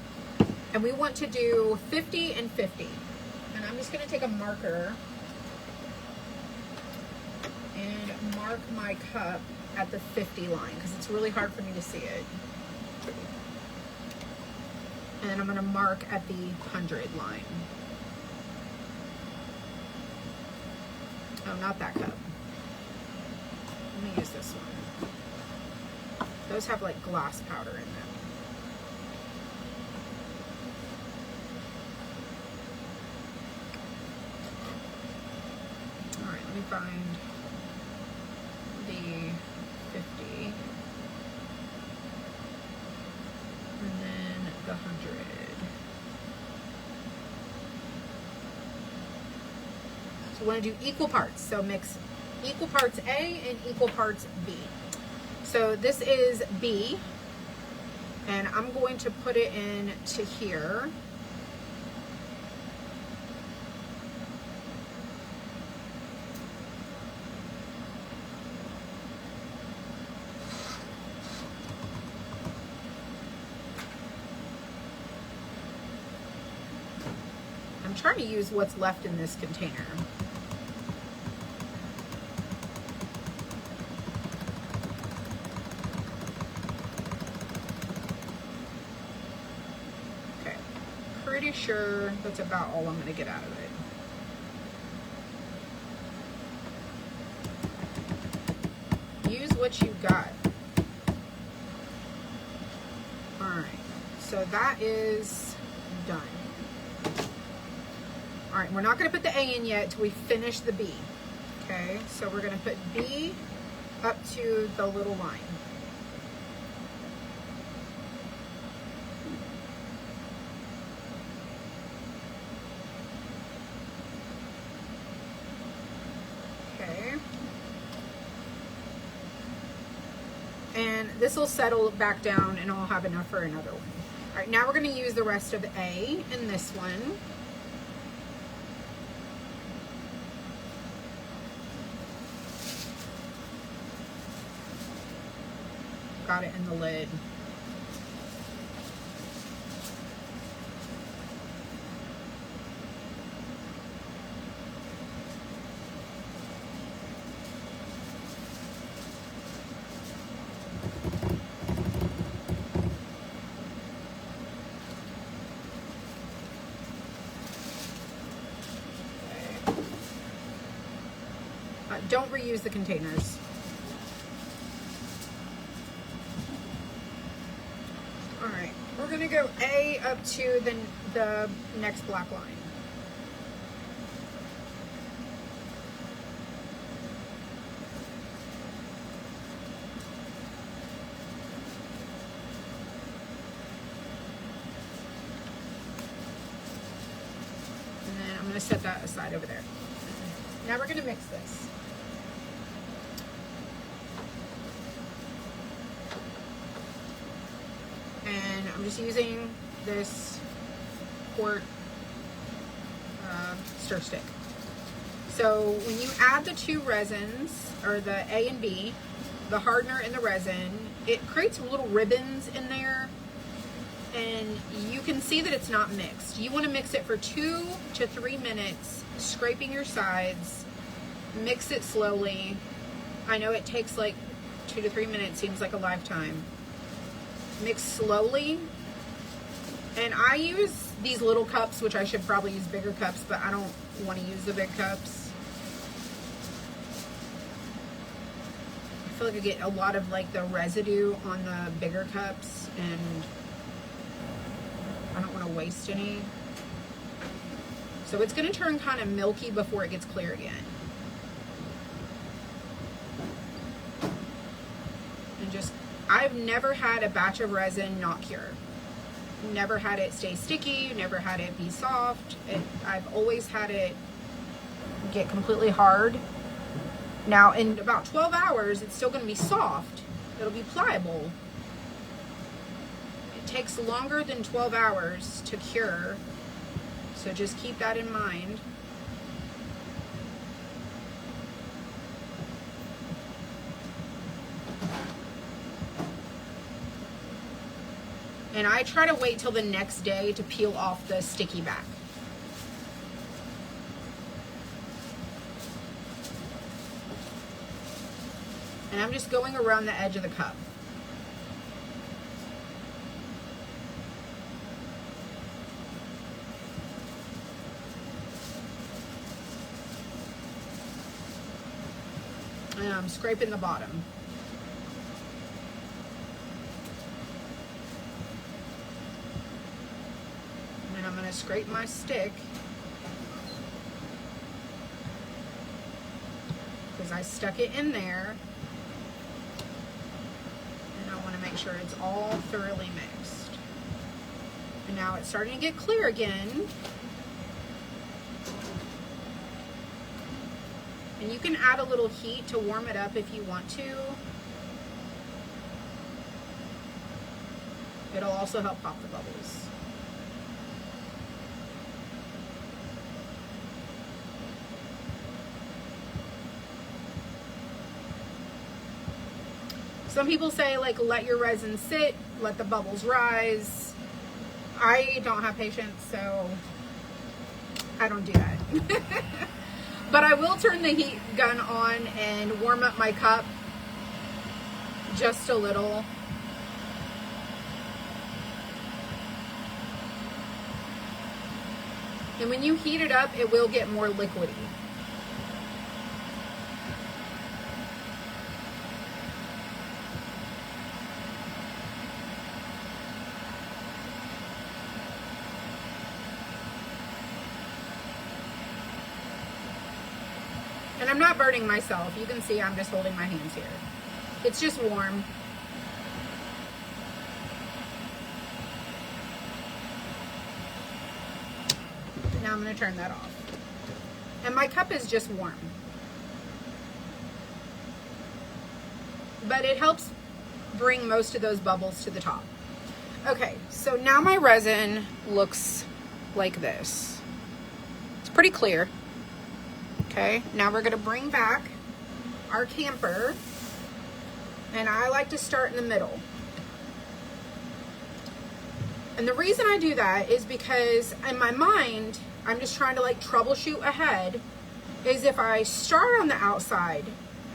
And we want to do 50 and 50. And I'm just going to take a marker and mark my cup at the 50 line because it's really hard for me to see it. And I'm going to mark at the 100 line. Oh, not that cup. Let me use this one. Those have like glass powder in them. All right, let me find the 50. And then the 100. So we want to do equal parts. So mix equal parts A and equal parts B. So this is B, and I'm going to put it into here. I'm trying to use what's left in this container. Pretty sure that's about all I'm going to get out of it. Use what you got. Alright, so that is done. Alright, we're not going to put the A in yet till we finish the B. Okay, so we're going to put B up to the little line. And this will settle back down and I'll have enough for another one. All right, now we're going to use the rest of A in this one. Got it in the lid. Don't reuse the containers. All right, we're gonna go A up to the next black line. And then I'm gonna set that aside over there. Now we're gonna mix this. And I'm just using this quart stir stick. So when you add the two resins, or the A and B, the hardener and the resin, it creates little ribbons in there, and you can see that it's not mixed. You want to mix it for 2 to 3 minutes, scraping your sides, mix it slowly. I know it takes like 2 to 3 minutes, seems like a lifetime. Mix slowly And I use these little cups, which I should probably use bigger cups, but I don't want to use the big cups. I feel like I get a lot of like the residue on the bigger cups, and I don't want to waste any. So it's going to turn kind of milky before it gets clear again. And just, I've never had a batch of resin not cure. Never had it stay sticky, never had it be soft. I've always had it get completely hard. Now in about 12 hours, it's still going to be soft. It'll be pliable. It takes longer than 12 hours to cure. So just keep that in mind. And I try to wait till the next day to peel off the sticky back. And I'm just going around the edge of the cup. And I'm scraping the bottom. And then I'm going to scrape my stick, because I stuck it in there. And I want to make sure it's all thoroughly mixed. And now it's starting to get clear again. And you can add a little heat to warm it up if you want to. It'll also help pop the bubbles. Some people say, like, let your resin sit, let the bubbles rise. I don't have patience, so I don't do that. But I will turn the heat gun on and warm up my cup just a little. And when you heat it up, it will get more liquidy. And I'm not burning myself. You can see I'm just holding my hands here. It's just warm. Now I'm going to turn that off. And my cup is just warm. But it helps bring most of those bubbles to the top. Okay, so now my resin looks like this. It's pretty clear. Okay, now we're gonna bring back our camper, and I like to start in the middle. And the reason I do that is because in my mind, I'm just trying to like troubleshoot ahead, is if I start on the outside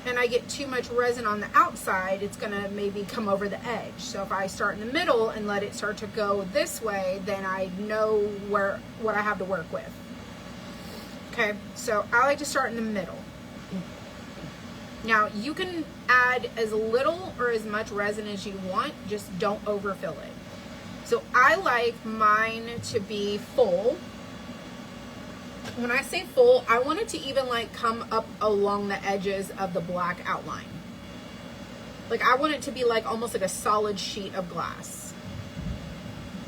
and I get too much resin on the outside, it's gonna maybe come over the edge. So if I start in the middle and let it start to go this way, then I know what I have to work with. Okay, so I like to start in the middle. Now you can add as little or as much resin as you want, just don't overfill it. So I like mine to be full. When I say full, I want it to even like come up along the edges of the black outline. Like I want it to be like almost like a solid sheet of glass.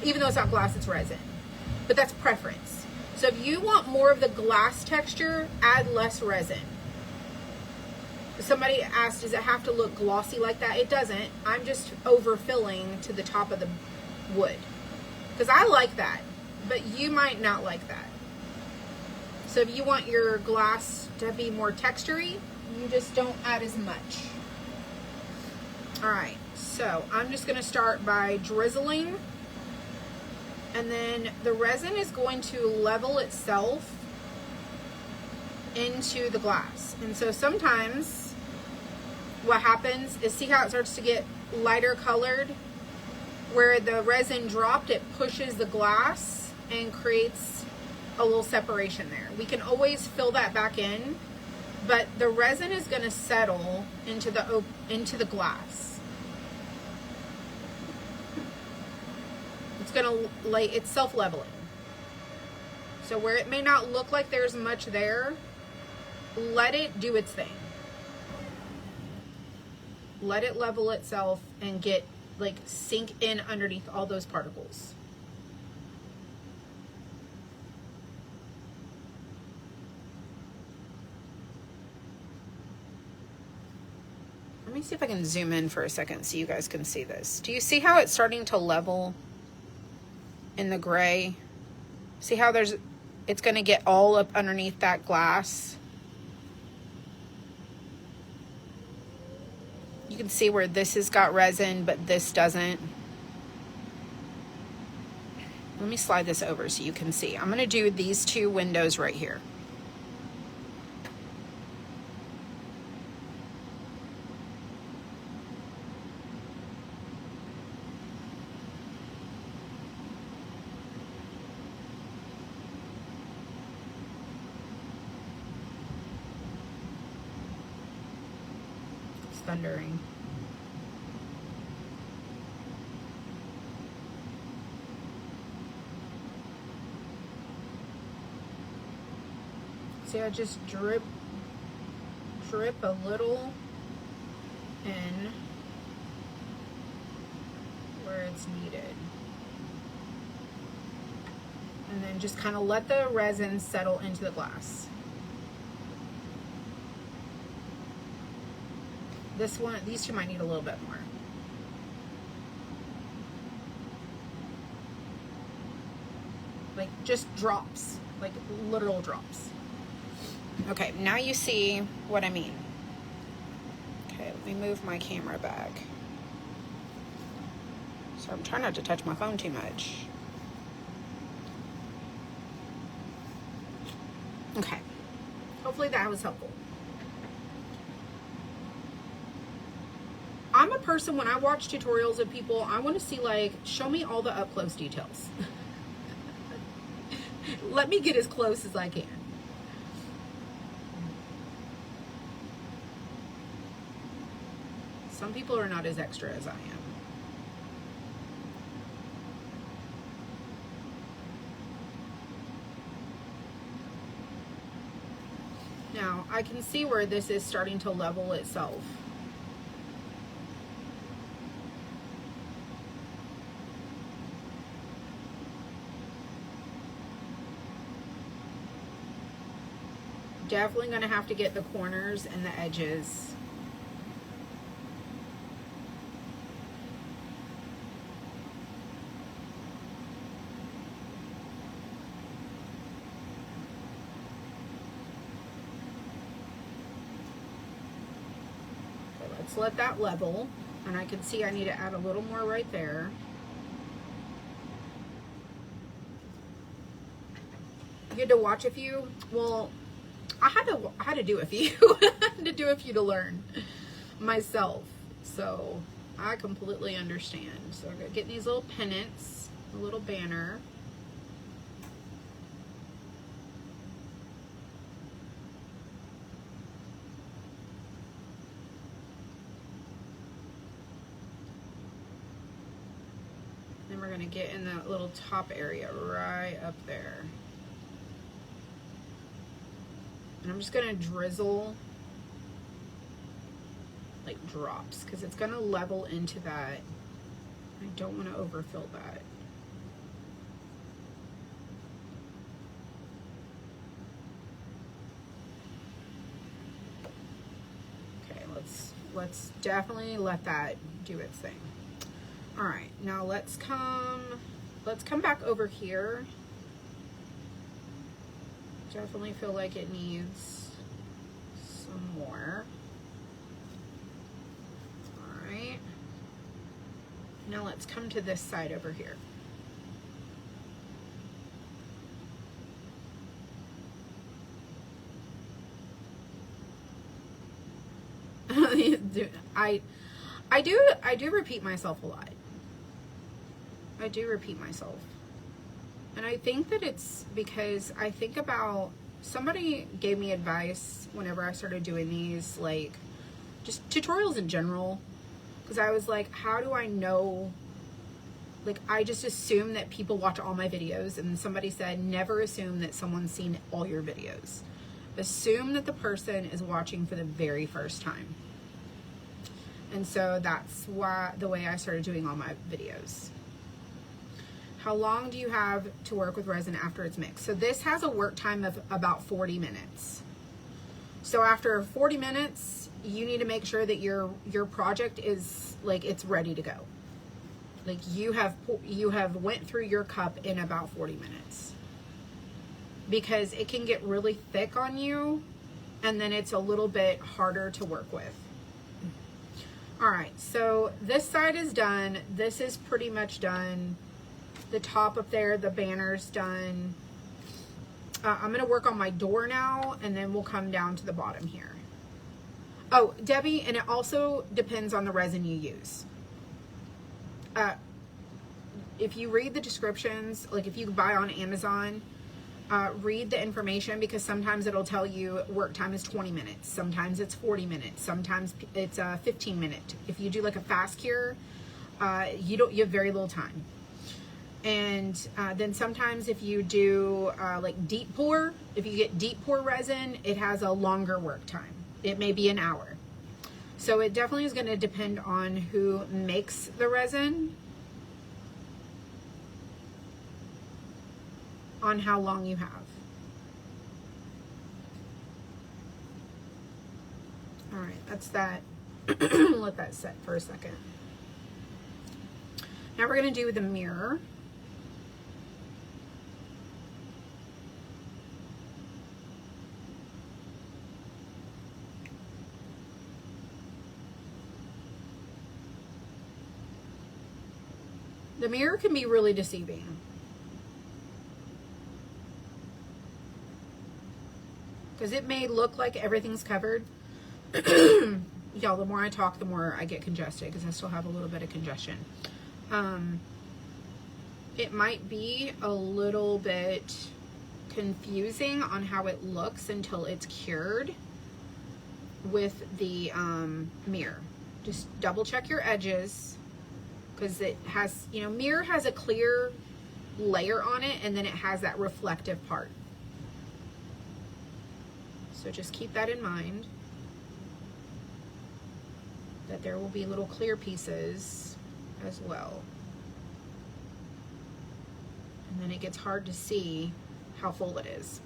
Even though it's not glass, it's resin. But that's preference. So if you want more of the glass texture, add less resin. Somebody asked, does it have to look glossy like that? It doesn't. I'm just overfilling to the top of the wood. Because I like that, but you might not like that. So if you want your glass to be more textury, you just don't add as much. All right, so I'm just gonna start by drizzling. And then the resin is going to level itself into the glass. And so sometimes what happens is, see how it starts to get lighter colored? where the resin dropped, it pushes the glass and creates a little separation there. We can always fill that back in, but the resin is going to settle into the glass. It's going to lay, it's self-leveling. So where it may not look like there's much there, let it do its thing. Let it level itself and get, like, sink in underneath all those particles. Let me see if I can zoom in for a second so you guys can see this. Do you see how it's starting to level in the gray? See how it's going to get all up underneath that glass? You can see where this has got resin, but this doesn't. Let me slide this over so you can see. I'm going to do these two windows right here. It's thundering. See, I just drip a little in where it's needed. And then just kind of let the resin settle into the glass. These two might need a little bit more. Like just drops, like literal drops. Okay, now you see what I mean. Okay, let me move my camera back. So I'm trying not to touch my phone too much. Okay, hopefully that was helpful. I'm a person, when I watch tutorials of people, I want to see, like, show me all the up close details. Let me get as close as I can. Some people are not as extra as I am. Now, I can see where this is starting to level itself. Definitely going to have to get the corners and the edges. Let's let that level, and I can see I need to add a little more right there. You had to watch a few. Well, I had to do a few. I had to do a few to learn myself, so I completely understand. So I'm getting these little pennants, a little banner. Then we're going to get in that little top area right up there. And I'm just going to drizzle like drops because it's going to level into that. I don't want to overfill that. Okay, let's definitely let that do its thing. All right, now let's come back over here. Definitely feel like it needs some more. All right. Now let's come to this side over here. I do repeat myself a lot. I do repeat myself. And I think that it's because I think about, somebody gave me advice whenever I started doing these, like, just tutorials in general. Because I was like, how do I know? Like, I just assume that people watch all my videos. And somebody said, never assume that someone's seen all your videos. Assume that the person is watching for the very first time. And so that's why, the way I started doing all my videos. How long do you have to work with resin after it's mixed? So this has a work time of about 40 minutes. So after 40 minutes, you need to make sure that your project is, like, it's ready to go. Like, you have went through your cup in about 40 minutes. Because it can get really thick on you, and then it's a little bit harder to work with. All right, so this side is done. This is pretty much done. The top up there, the banner's done. I'm gonna work on my door now, and then we'll come down to the bottom here. Oh, Debbie, and it also depends on the resin you use. If you read the descriptions, like if you buy on Amazon, read the information, because sometimes it'll tell you work time is 20 minutes. Sometimes it's 40 minutes. Sometimes it's 15 minutes. If you do like a fast cure, you have very little time. And then sometimes if you do like deep pour, if you get deep pour resin, it has a longer work time. It may be an hour. So it definitely is going to depend on who makes the resin, on how long you have. All right, that's that. Let that set for a second. Now we're going to do the mirror. The mirror can be really deceiving. Because it may look like everything's covered. Y'all, the more I talk, the more I get congested, because I still have a little bit of congestion. It might be a little bit confusing on how it looks until it's cured with the mirror. Just double check your edges, because it has, you know, mirror has a clear layer on it, and then it has that reflective part. So just keep that in mind, that there will be little clear pieces as well. And then it gets hard to see how full it is.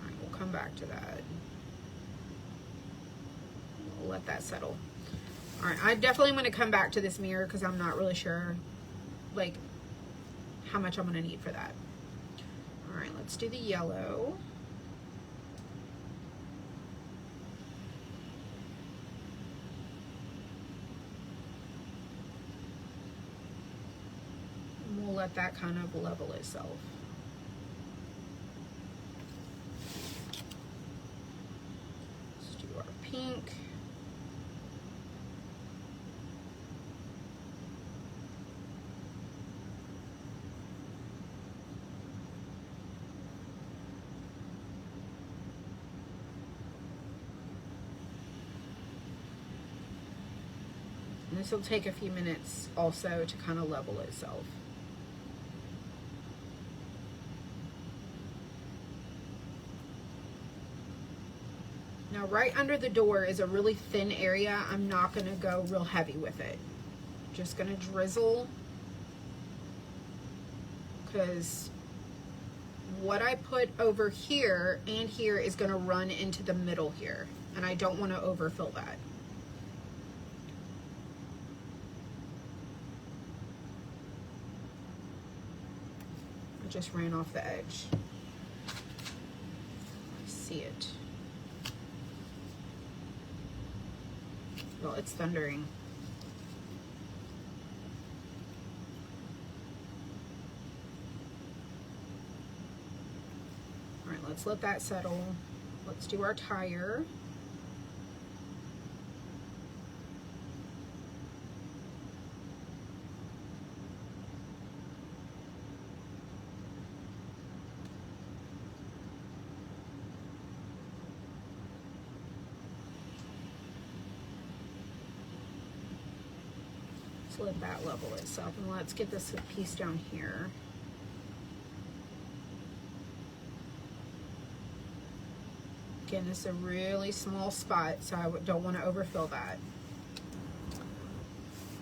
All right, we'll come back to that. We'll let that settle. All right, I definitely am going to come back to this mirror, because I'm not really sure like how much I'm going to need for that. All right, let's do the yellow. And we'll let that kind of level itself. Let's do our pink. This will take a few minutes also to kind of level itself. Now right under the door is a really thin area. I'm not going to go real heavy with it. Just going to drizzle, because what I put over here and here is going to run into the middle here, and I don't want to overfill that. Just ran off the edge. I see it. Well, it's thundering. All right, let's let that settle. Let's do our tire. Just let that level itself, and let's get this piece down here. Again, this is a really small spot, so I don't want to overfill that.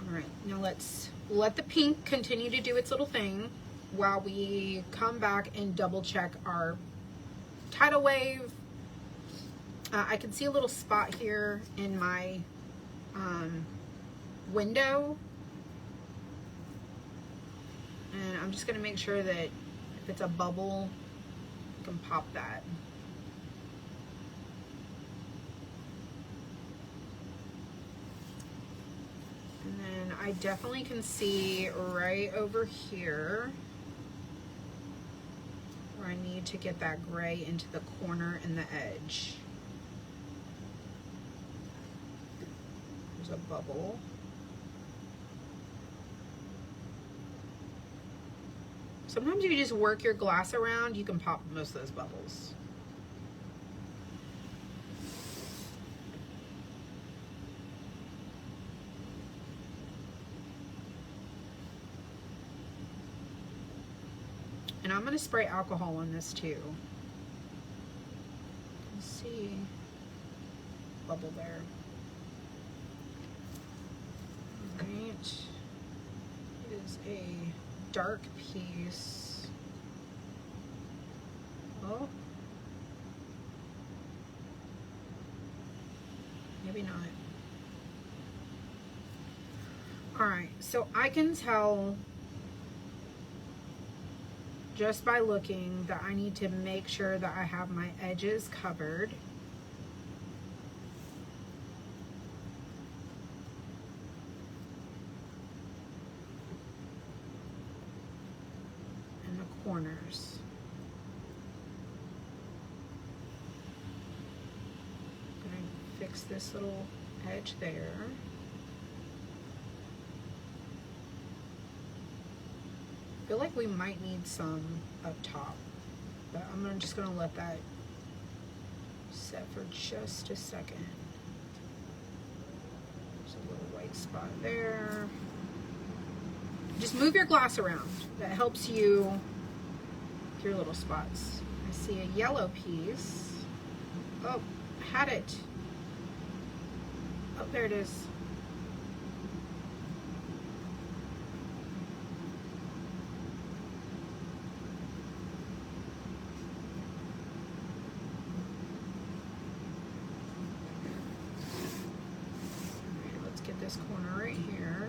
All right, now let's let the pink continue to do its little thing while we come back and double check our tidal wave. I can see a little spot here in my window, and I'm just going to make sure that if it's a bubble, I can pop that. And then I definitely can see right over here where I need to get that gray into the corner and the edge. There's a bubble. Sometimes if you just work your glass around, you can pop most of those bubbles. And I'm going to spray alcohol on this too. Let's see, bubble there. All right, it is a dark piece. Oh, maybe not. All right, so I can tell just by looking that I need to make sure that I have my edges covered. And the corners. I'm going to fix this little edge there. I feel like we might need some up top, but I'm just going to let that set for just a second. There's a little white spot there. Just move your glass around. That helps you with your little spots. I see a yellow piece. Oh, I had it. Oh, there it is. This corner right here.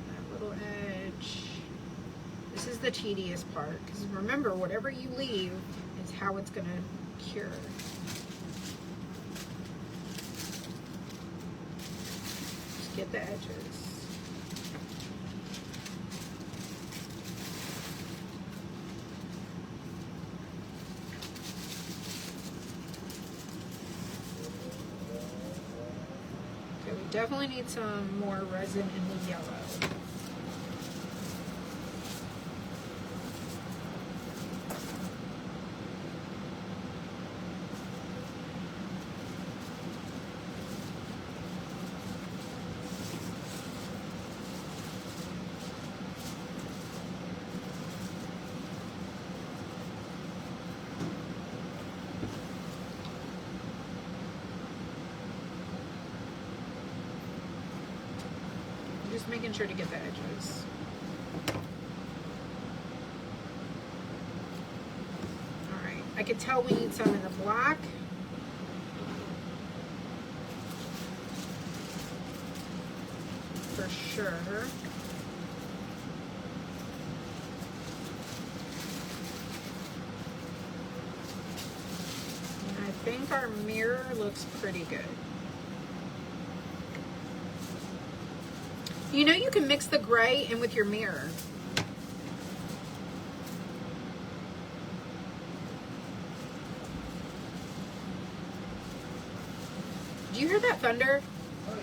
That little edge. This is the tedious part, because remember, whatever you leave is how it's going to cure. Just get the edges. Definitely need some more resin in the yellow. Just making sure to get the edges. All right, I could tell we need some in the black. For sure. And I think our mirror looks pretty good. You know, you can mix the gray in with your mirror. Do you hear that thunder? Oh,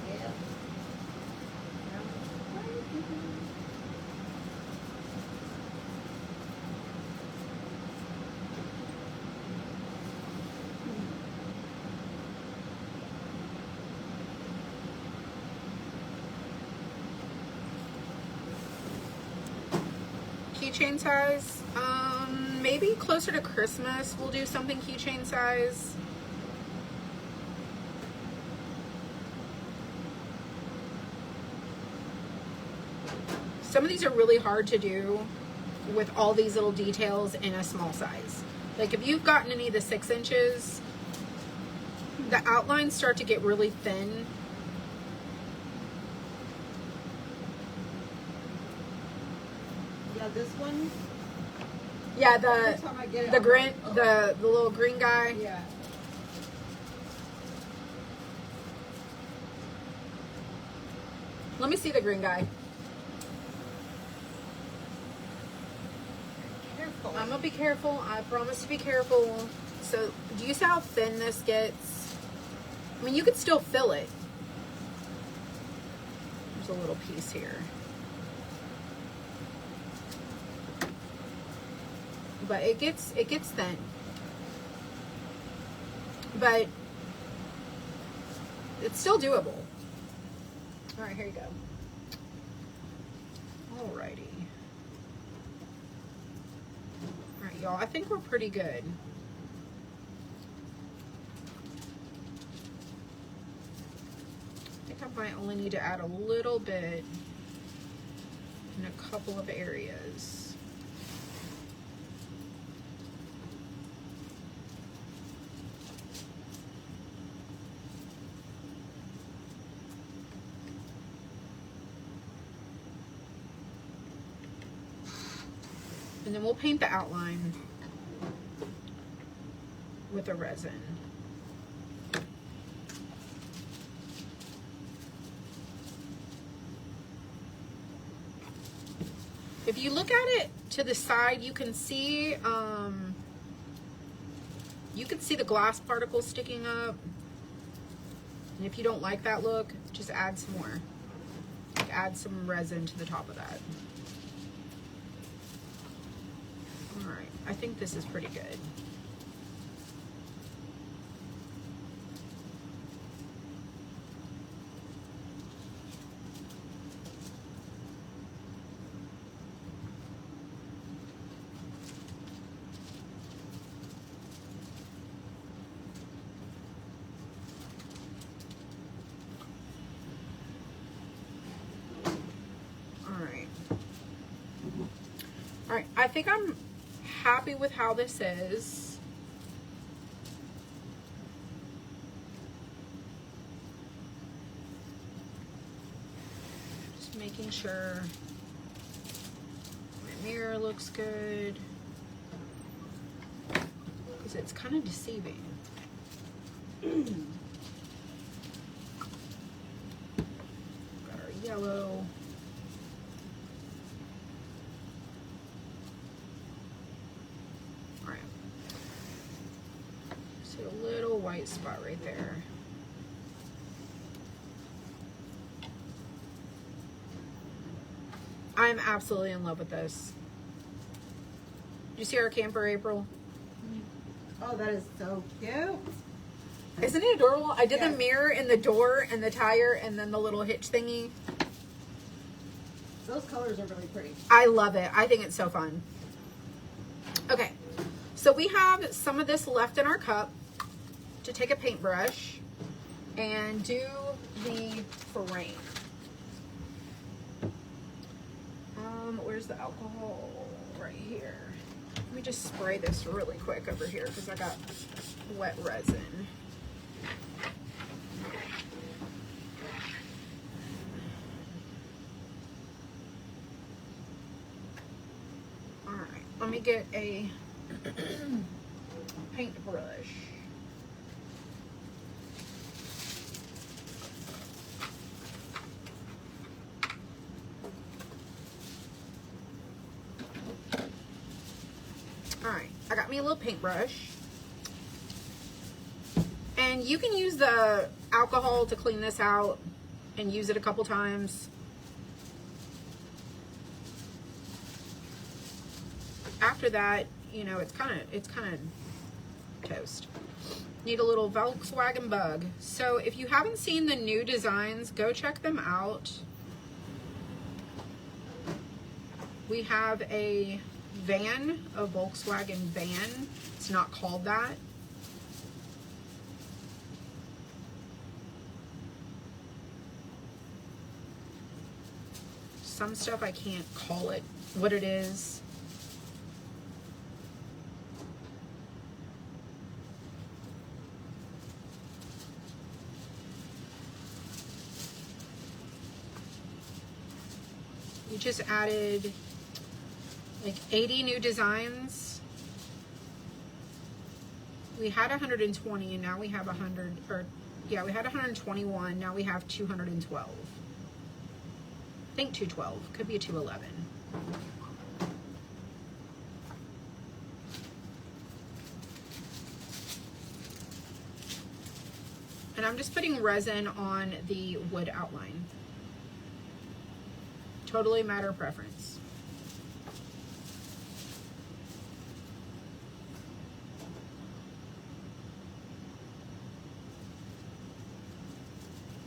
yeah. Yeah. keychain size. Maybe closer to Christmas we'll do something keychain size. Some of these are really hard to do with all these little details in a small size. Like if you've gotten any of the 6 inches, the outlines start to get really thin. Yeah, this one. Yeah, the little green guy. Yeah. Let me see the green guy. Careful. I'm gonna be careful. I promise to be careful. So, do you see how thin this gets? I mean, you could still fill it. There's a little piece here. But it gets thin. But it's still doable. All right, here you go. Alrighty. All right, y'all. I think we're pretty good. I think I might only need to add a little bit in a couple of areas. And then we'll paint the outline with a resin. If you look at it to the side, you can see the glass particles sticking up. And if you don't like that look, just add some more. Like add some resin to the top of that. All right, I think this is pretty good. All right, I think I'm happy with how this is. Just making sure my mirror looks good, because it's kind of deceiving. Got our yellow. White spot right there. I'm absolutely in love with this. Did you see our camper, April? Oh, that is so cute. Isn't it adorable? I did Yes. the mirror and the door and the tire and then the little hitch thingy. Those colors are really pretty. I love it. I think it's so fun. Okay, so we have some of this left in our cup to take a paintbrush and do the frame. Where's the alcohol? Right here. Let me just spray this really quick over here because I got wet resin. All right, let me get a paintbrush. Alright, I got me a little paintbrush. And you can use the alcohol to clean this out and use it a couple times. After that, you know, it's kind of toast. Need a little Volkswagen Bug. So if you haven't seen the new designs, go check them out. We have a van, a Volkswagen van. It's not called that. Some stuff I can't call it what it is. We just added like 80 new designs. We had 120 and now we have 100, or yeah, we had 121, now we have 212. I think 212, could be a 211. And I'm just putting resin on the wood outline. Totally matter of preference.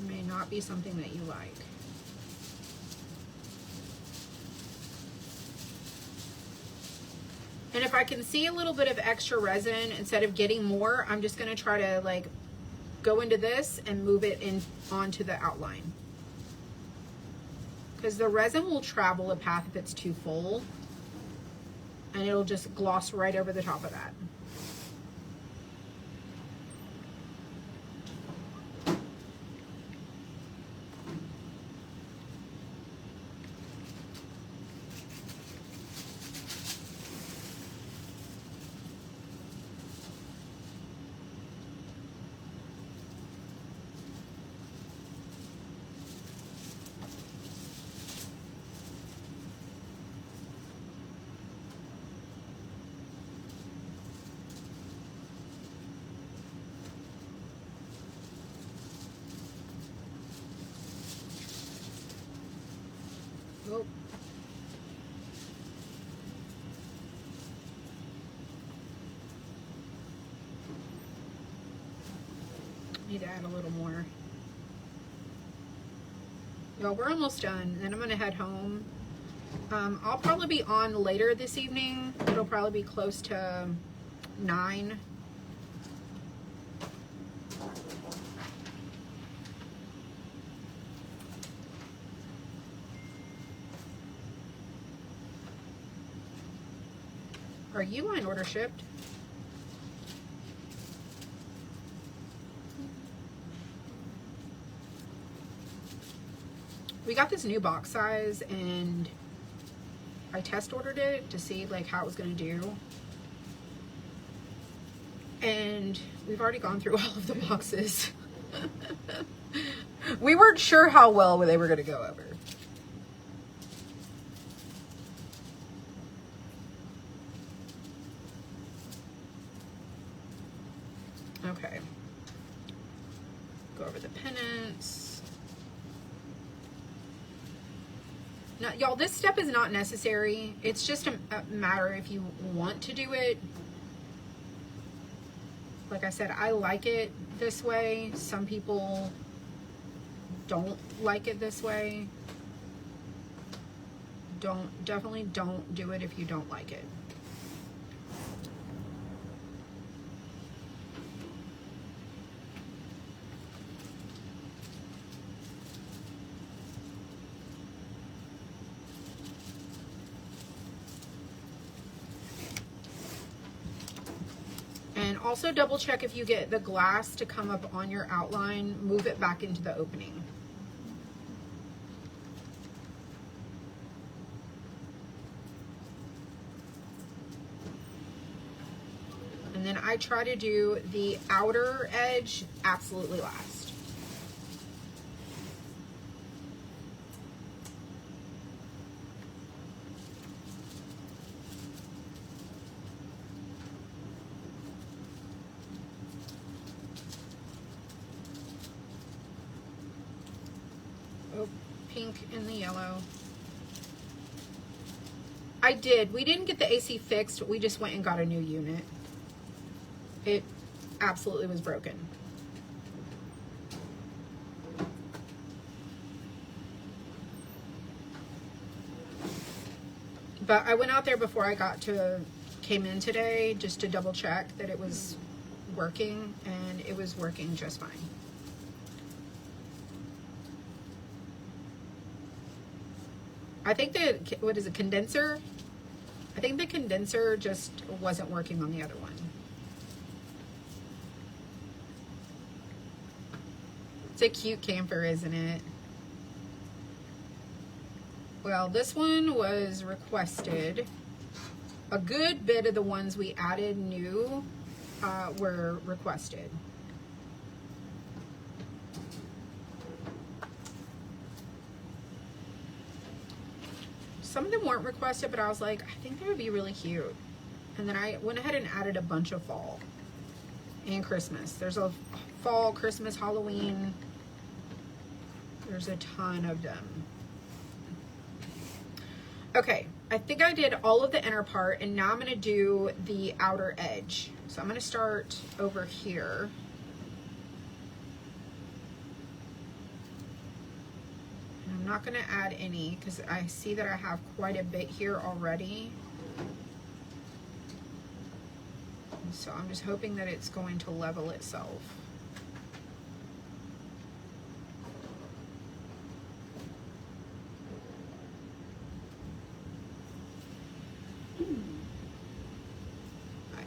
May not be something that you like. And if I can see a little bit of extra resin, instead of getting more, I'm just gonna try to like go into this and move it in onto the outline. Because the resin will travel a path if it's too full, and it'll just gloss right over the top of that. Oh. Need to add a little more. Well, we're almost done. Then I'm gonna head home. I'll probably be on later this evening. It'll probably be close to 9. Are you on order shipped? We got this new box size and I test ordered it to see like how it was gonna do. And we've already gone through all of the boxes. We weren't sure how well they were gonna go over. Okay. Go over the pennants. Now, y'all, this step is not necessary. It's just a matter if you want to do it. Like I said, I like it this way. Some people don't like it this way. Definitely don't do it if you don't like it. And also double check if you get the glass to come up on your outline, move it back into the opening. And then I try to do the outer edge absolutely last. Oh, pink and the yellow. I did. We didn't get the AC fixed. We just went and got a new unit. It absolutely was broken. But I went out there before I came in today just to double check that it was working, and it was working just fine. I think the, what is it, condenser? I think the condenser just wasn't working on the other one. It's a cute camper, isn't it? Well, this one was requested. A good bit of the ones we added new were requested. Some of them weren't requested, but I was like, I think they would be really cute. And then I went ahead and added a bunch of fall and Christmas. There's a fall, Christmas, Halloween. There's a ton of them. Okay, I think I did all of the inner part, and now I'm going to do the outer edge. So I'm going to start over here. And I'm not going to add any because I see that I have quite a bit here already. And so I'm just hoping that it's going to level itself.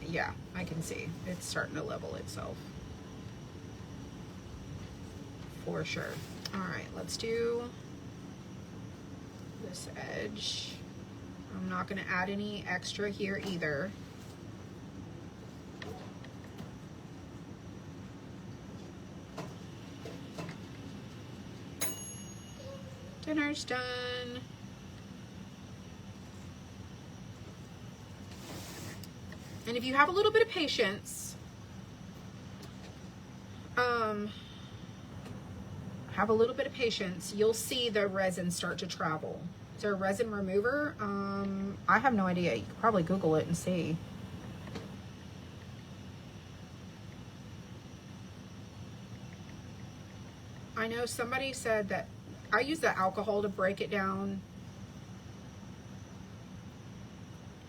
Yeah, I can see it's starting to level itself for sure. All right, let's do this edge. I'm not going to add any extra here either. Dinner's done. And if you have a little bit of patience, you'll see the resin start to travel. Is there a resin remover? I have no idea. You could probably Google it and see. I know somebody said that I use the alcohol to break it down.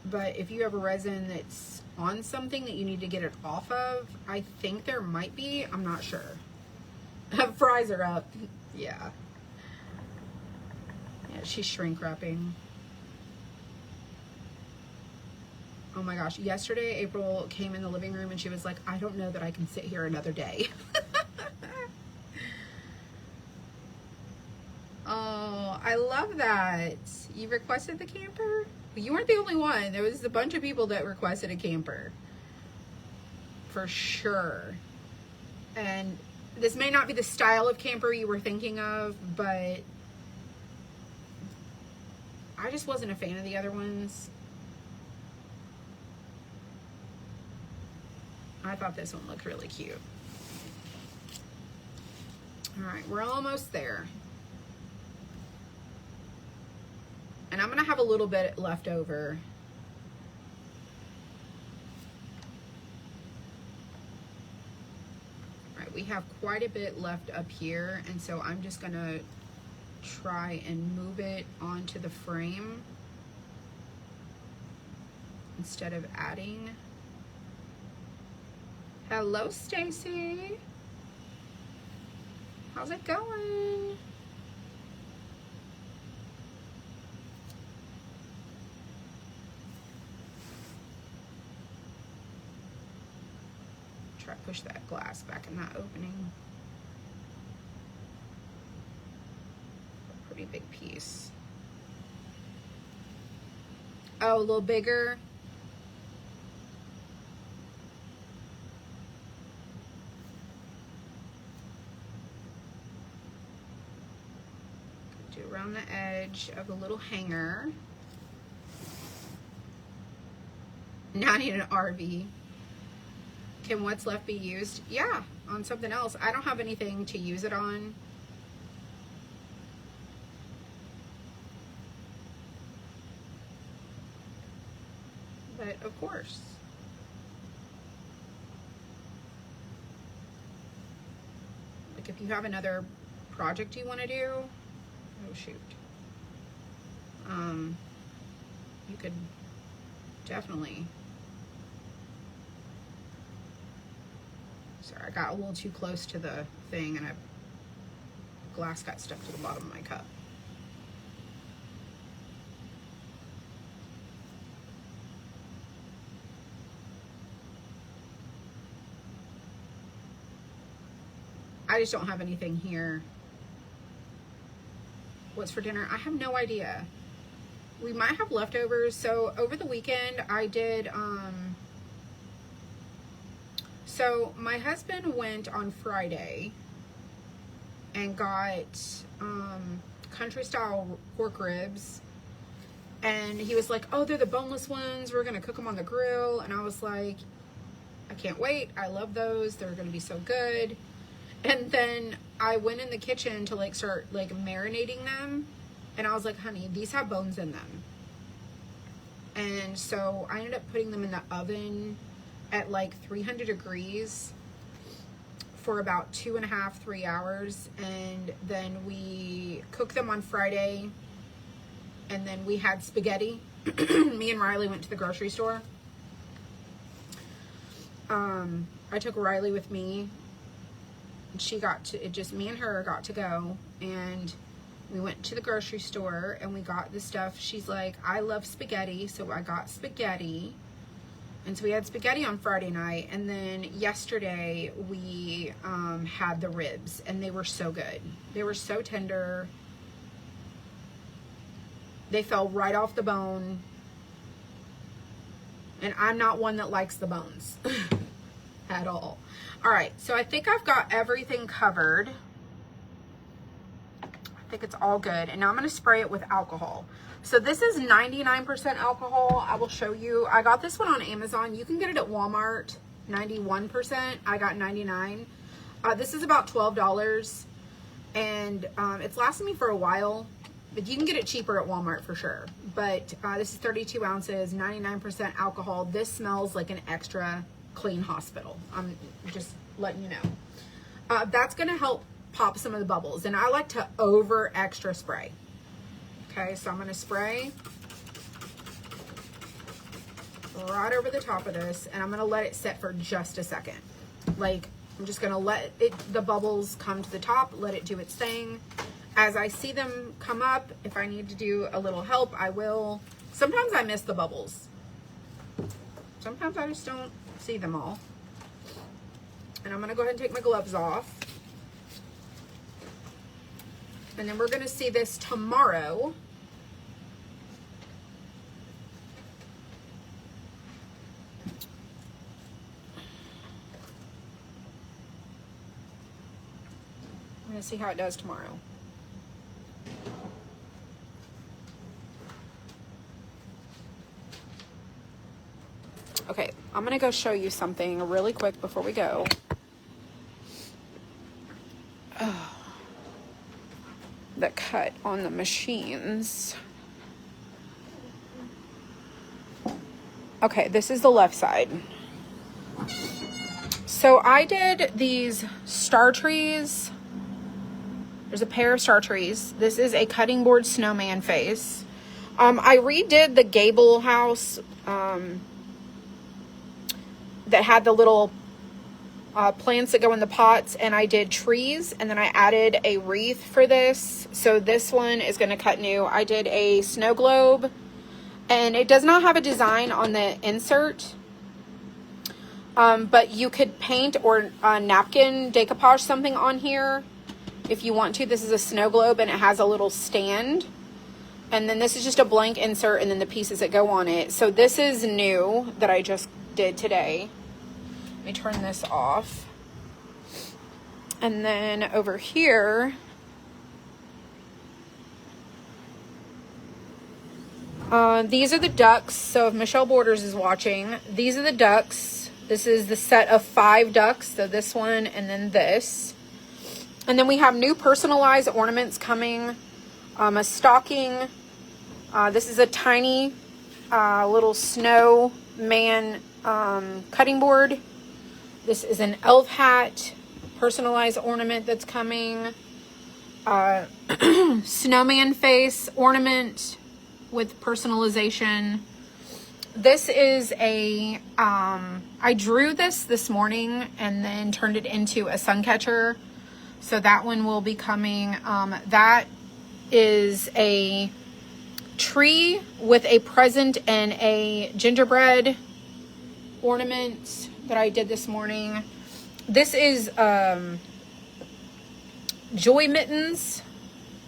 But if you have a resin that's on something that you need to get it off of, I think there might be. I'm not sure. Fries are up. Yeah. Yeah, she's shrink wrapping. Oh my gosh. Yesterday, April came in the living room and she was like, I don't know that I can sit here another day. Oh, I love that. You requested the camper? You weren't the only one. There was a bunch of people that requested a camper. For sure. And this may not be the style of camper you were thinking of, but I just wasn't a fan of the other ones. I thought this one looked really cute. All right, we're almost there. And I'm gonna have a little bit left over. All right, we have quite a bit left up here, and so I'm just gonna try and move it onto the frame instead of adding. Hello, Stacy. How's it going? Try to push that glass back in that opening. A pretty big piece. Oh, a little bigger. Do around the edge of the little hanger. Now I need an RV. Can what's left be used? Yeah, on something else. I don't have anything to use it on. But of course. Like if you have another project you want to do, oh shoot. you could definitely. Sorry, I got a little too close to the thing and glass got stuck to the bottom of my cup. I just don't have anything here. What's for dinner? I have no idea. We might have leftovers. So over the weekend I did, so my husband went on Friday and got country style pork ribs, and he was like, oh, they're the boneless ones, we're gonna cook them on the grill. And I was like, I can't wait, I love those, they're gonna be so good. And then I went in the kitchen to like start like marinating them, and I was like, honey, these have bones in them. And so I ended up putting them in the oven at like 300 degrees for about 2.5, 3 hours. And then we cooked them on Friday, and then we had spaghetti. Me and Riley went to the grocery store. I took Riley with me. She got to, it just me and her got to go, and we went to the grocery store and we got the stuff. She's like, I love spaghetti, so I got spaghetti. And so we had spaghetti on Friday night, and then yesterday we had the ribs, and they were so good. They were so tender. They fell right off the bone, and I'm not one that likes the bones at all. All right, so I think I've got everything covered. I think it's all good. And now I'm gonna spray it with alcohol. So this is 99% alcohol. I will show you. I got this one on Amazon. You can get it at Walmart, 91%. I got 99. This is about $12, and it's lasted me for a while, but you can get it cheaper at Walmart for sure. But this is 32 ounces, 99% alcohol. This smells like an extra clean hospital. I'm just letting you know. That's gonna help pop some of the bubbles, and I like to over extra spray. Okay, so I'm gonna spray right over the top of this, and I'm gonna let it set for just a second. Like, I'm just gonna let it, the bubbles come to the top, let it do its thing. As I see them come up, if I need to do a little help, I will. Sometimes I miss the bubbles. Sometimes I just don't see them all. And I'm gonna go ahead and take my gloves off. And then we're gonna see this tomorrow. I'm gonna see how it does tomorrow. Okay, I'm gonna go show you something really quick before we go. The cut on the machines. Okay, this is the left side. So I did these star trees. There's a pair of star trees. This is a cutting board snowman face. I redid the gable house that had the little plants that go in the pots, and I did trees, and then I added a wreath for this. So this one is going to cut new. I did a snow globe, and it does not have a design on the insert, but you could paint or napkin decoupage something on here if you want to. This is a snow globe, and it has a little stand, and then this is just a blank insert, and then the pieces that go on it. So this is new that I just did today. Let me turn this off. And then over here, these are the ducks. So if Michelle Borders is watching, these are the ducks. This is the set of 5 ducks. So this one and then this. And then we have new personalized ornaments coming. A stocking. This is a tiny little snowman cutting board. This is an elf hat personalized ornament that's coming. Snowman face ornament. with personalization. This is a, I drew this morning and then turned it into a sun catcher. So that one will be coming. That is a tree with a present and a gingerbread ornament that I did this morning. This is Joy Mittens,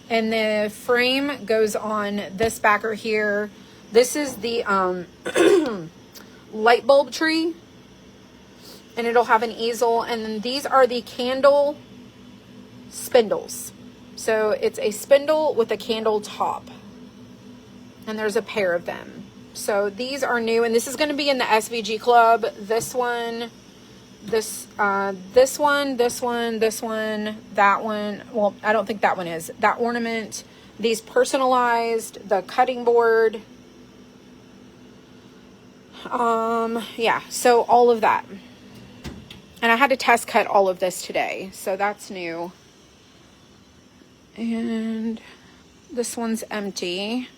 and the frame goes on this backer here. This is the light bulb tree, and it'll have an easel. And then these are the candle spindles. So it's a spindle with a candle top, and there's a pair of them. So these are new, and this is going to be in the SVG club. This one, this one, this one, that one. Well, I don't think that one is. That ornament, these personalized, the cutting board. Yeah, so all of that. And I had to test cut all of this today, so that's new. And this one's empty.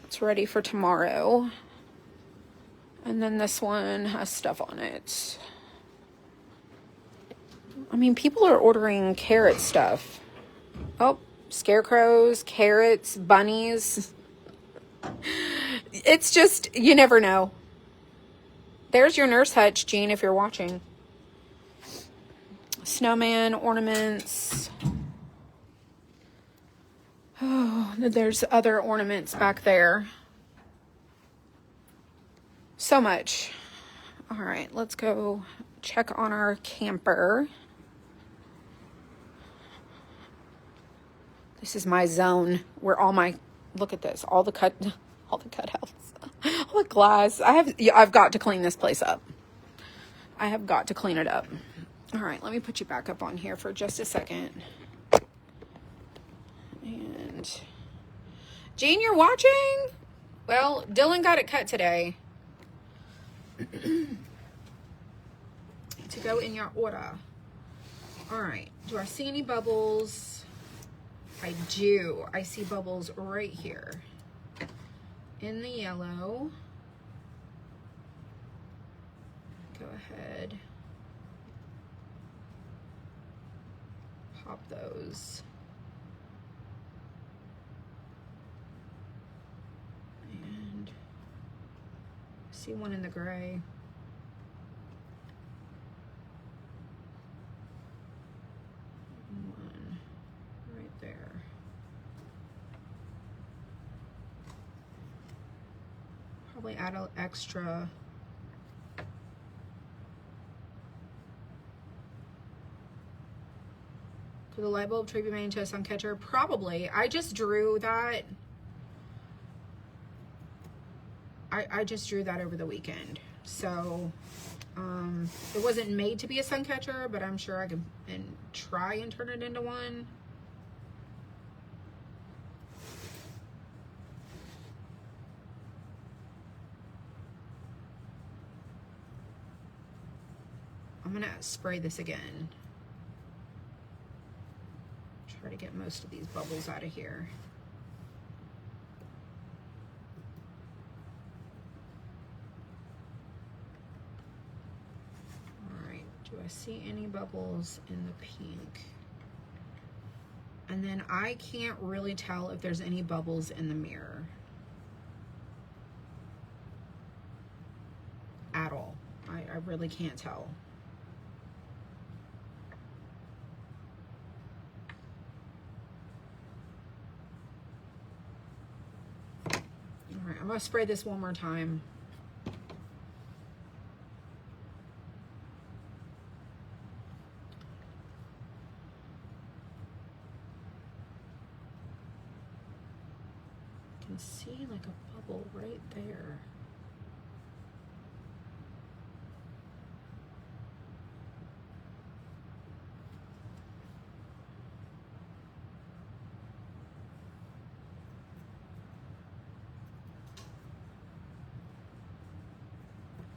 It's ready for tomorrow. And then this one has stuff on it. I mean, people are ordering carrot stuff. Oh, scarecrows, carrots, bunnies. It's just, you never know. There's your nurse hutch, Jean, if you're watching. Snowman ornaments. Oh, there's other ornaments back there. So much. All right, let's go check on our camper. This is my zone where all my, look at this, all the cutouts, all the glass. I've got to clean this place up. I have got to clean it up. All right, let me put you back up on here for just a second. And Jean, you're watching? Well, Dylan got it cut today. To go in your order. All right, do I see any bubbles? I do. I see bubbles right here in the yellow. Go ahead, pop those. And see one in the gray. One right there. Probably add an extra. Could the light bulb tree be made into a sun catcher? Probably. I just drew that. I just drew that over the weekend. So it wasn't made to be a sun catcher, but I'm sure I could try and turn it into one. I'm gonna spray this again. Try to get most of these bubbles out of here. All right, do I see any bubbles in the pink? And then I can't really tell if there's any bubbles in the mirror at all. I really can't tell. All right, I'm gonna spray this one more time. I can see like a bubble right there.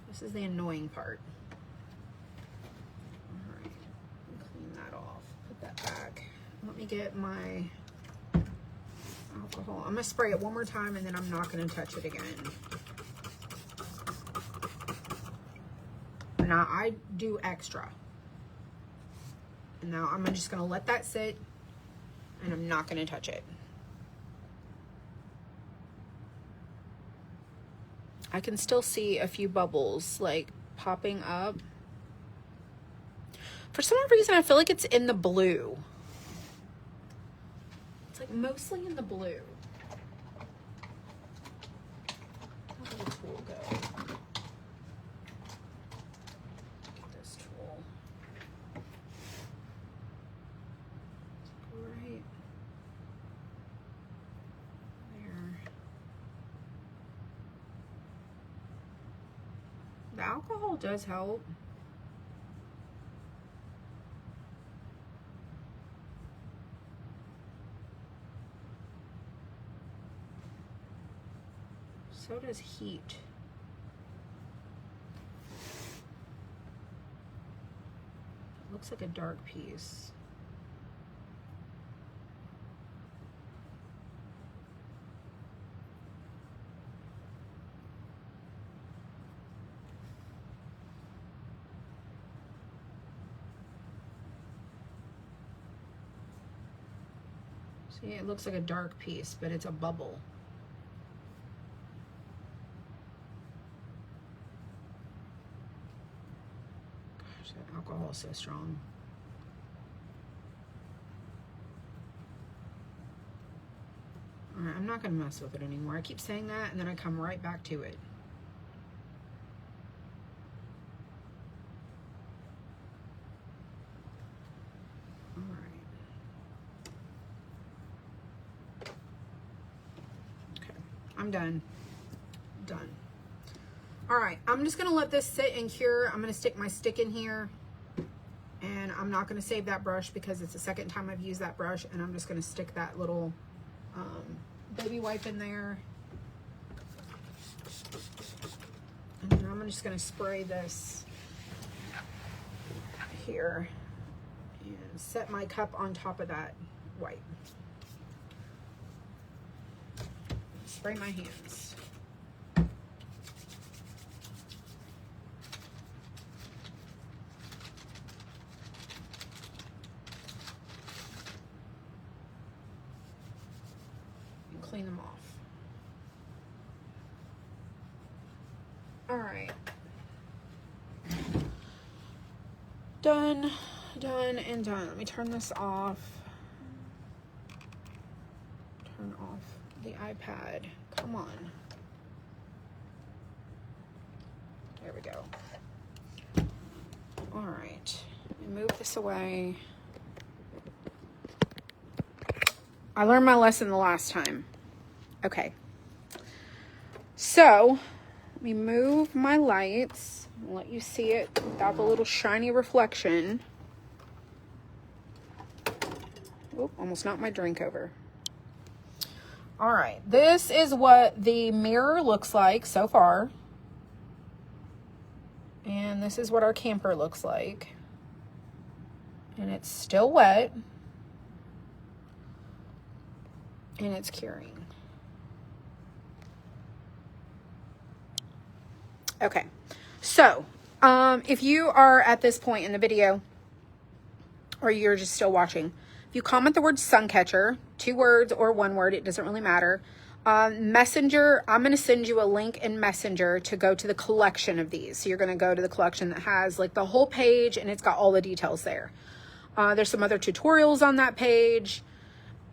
This is the annoying part. All right, clean that off, put that back. Let me get my alcohol. I'm gonna spray it one more time and then I'm not gonna touch it again. Now I do extra. And now I'm just gonna let that sit and I'm not gonna touch it. I can still see a few bubbles like popping up. For some reason, I feel like it's in the blue. It's like mostly in the blue. Where did the tool go? Get this tool. Right there. The alcohol does help. So does heat. It looks like a dark piece. See, it looks like a dark piece, but it's a bubble. Alcohol is so strong. All right, I'm not going to mess with it anymore. I keep saying that and then I come right back to it. All right. Okay, I'm done. Done. All right, I'm just going to let this sit and cure. I'm going to stick my stick in here. And I'm not going to save that brush because it's the second time I've used that brush. And I'm just going to stick that little baby wipe in there. And then I'm just going to spray this here. And set my cup on top of that wipe. Spray my hands. Clean them off. All right. Done, done, and done. Let me turn this off. Turn off the iPad. Come on. There we go. All right. Let me move this away. I learned my lesson the last time. Okay, so let me move my lights and let you see it without the little shiny reflection. Oop, almost knocked my drink over. All right, this is what the mirror looks like so far. And this is what our camper looks like. And it's still wet. And it's curing. Okay, so if you are at this point in the video, or you're just still watching, if you comment the word Suncatcher, 2 words or 1 word, it doesn't really matter. Messenger, I'm going to send you a link in Messenger to go to the collection of these. So you're going to go to the collection that has like the whole page and it's got all the details there. There's some other tutorials on that page.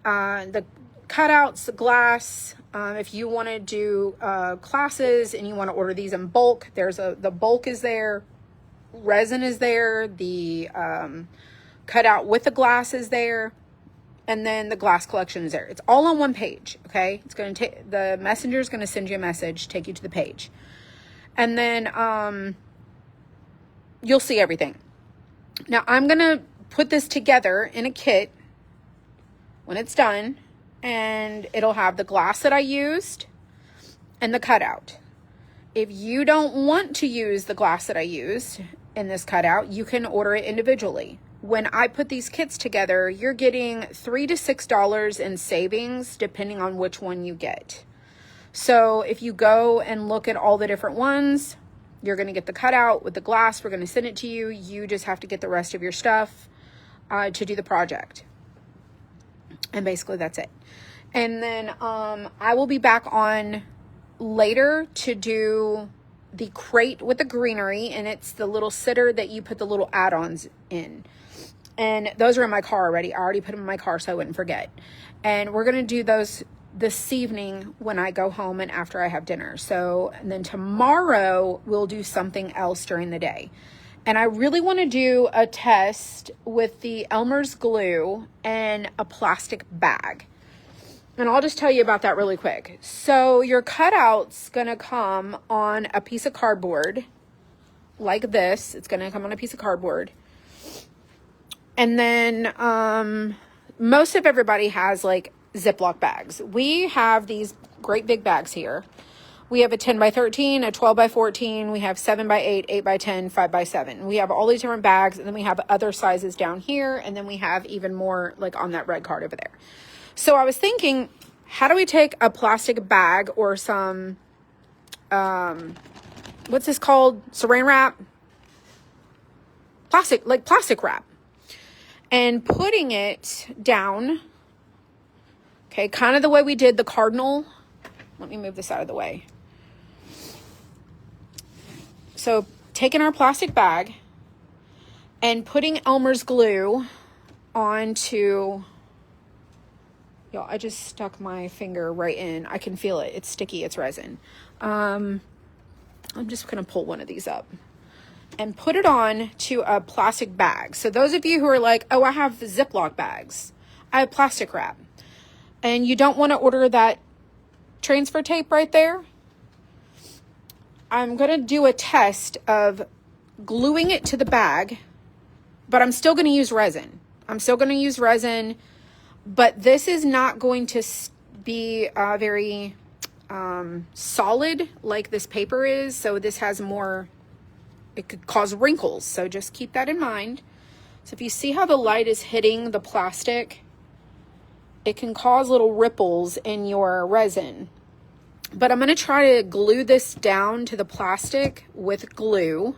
The cutouts, glass. If you want to do classes and you want to order these in bulk, the bulk is there, resin is there, the cutout with the glass is there, and then the glass collection is there. It's all on one page. Okay, it's going to take, the messenger is going to send you a message, take you to the page, and then you'll see everything. Now I'm going to put this together in a kit when it's done. And it'll have the glass that I used and the cutout. If you don't want to use the glass that I used in this cutout, you can order it individually. when I put these kits together, you're getting $3 to $6 in savings depending on which one you get. So if you go and look at all the different ones, you're going to get the cutout with the glass. We're going to send it to you. You just have to get the rest of your stuff to do the project. And basically that's it. And then I will be back on later to do the crate with the greenery, and it's the little sitter that you put the little add-ons in. And those are in my car already. I already put them in my car so I wouldn't forget. And we're going to do those this evening when I go home and after I have dinner. So, and then tomorrow we'll do something else during the day. And I really want to do a test with the Elmer's glue and a plastic bag. And I'll just tell you about that really quick. So your cutout's going to come on a piece of cardboard like this. It's going to come on a piece of cardboard. And then most of everybody has like Ziploc bags. We have these great big bags here. We have a 10 by 13, a 12 by 14. We have 7 by 8, 8 by 10, 5 by 7. We have all these different bags, and then we have other sizes down here. And then we have even more like on that red card over there. So I was thinking, how do we take a plastic bag or some, what's this called? Saran wrap? Plastic wrap. And putting it down, okay, kind of the way we did the cardinal. Let me move this out of the way. So taking our plastic bag and putting Elmer's glue onto, y'all, I just stuck my finger right in. I can feel it. It's sticky. It's resin. I'm just going to pull one of these up and put it on to a plastic bag. So those of you who are like, oh, I have Ziploc bags. I have plastic wrap. And you don't want to order that transfer tape right there. I'm going to do a test of gluing it to the bag, but I'm still going to use resin. But this is not going to be very solid like this paper is. So this has more, it could cause wrinkles. So just keep that in mind. So if you see how the light is hitting the plastic, it can cause little ripples in your resin. But I'm going to try to glue this down to the plastic with glue,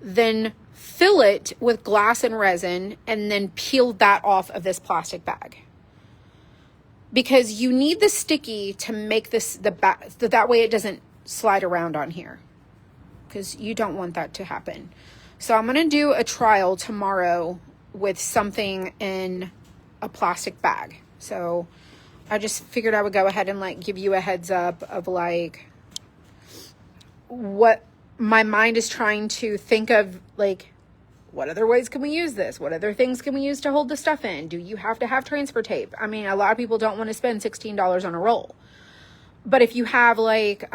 then fill it with glass and resin, and then peel that off of this plastic bag. Because you need the sticky to make this, that way it doesn't slide around on here. Because you don't want that to happen. So I'm going to do a trial tomorrow with something in a plastic bag. So I just figured I would go ahead and like give you a heads up of like what my mind is trying to think of, like, what other ways can we use this? What other things can we use to hold the stuff in? Do you have to have transfer tape? I mean, a lot of people don't want to spend $16 on a roll. But if you have like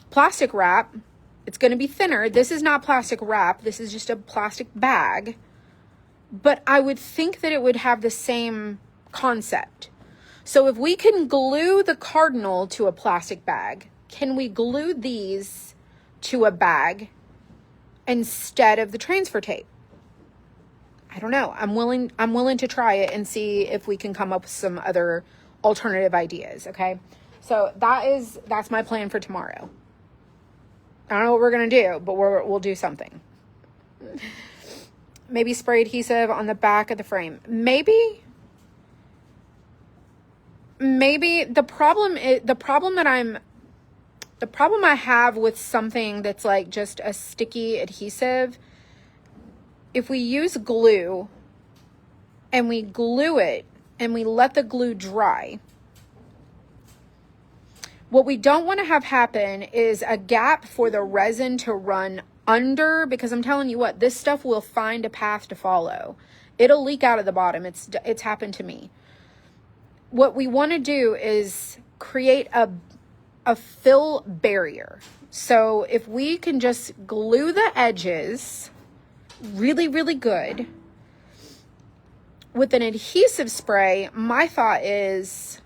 plastic wrap, it's going to be thinner. This is not plastic wrap. This is just a plastic bag. But I would think that it would have the same concept. So if we can glue the cardinal to a plastic bag, can we glue these to a bag instead of the transfer tape? I don't know. I'm willing to try it and see if we can come up with some other alternative ideas. Okay. So that's my plan for tomorrow. I don't know what we're going to do, but we'll do something. Maybe spray adhesive on the back of the frame. Maybe the problem I have with something that's like just a sticky adhesive, if we use glue and we glue it and we let the glue dry, what we don't want to have happen is a gap for the resin to run under, because I'm telling you what, this stuff will find a path to follow. It'll leak out of the bottom. It's happened to me. What we want to do is create a fill barrier. So if we can just glue the edges really, really good with an adhesive spray, my thought is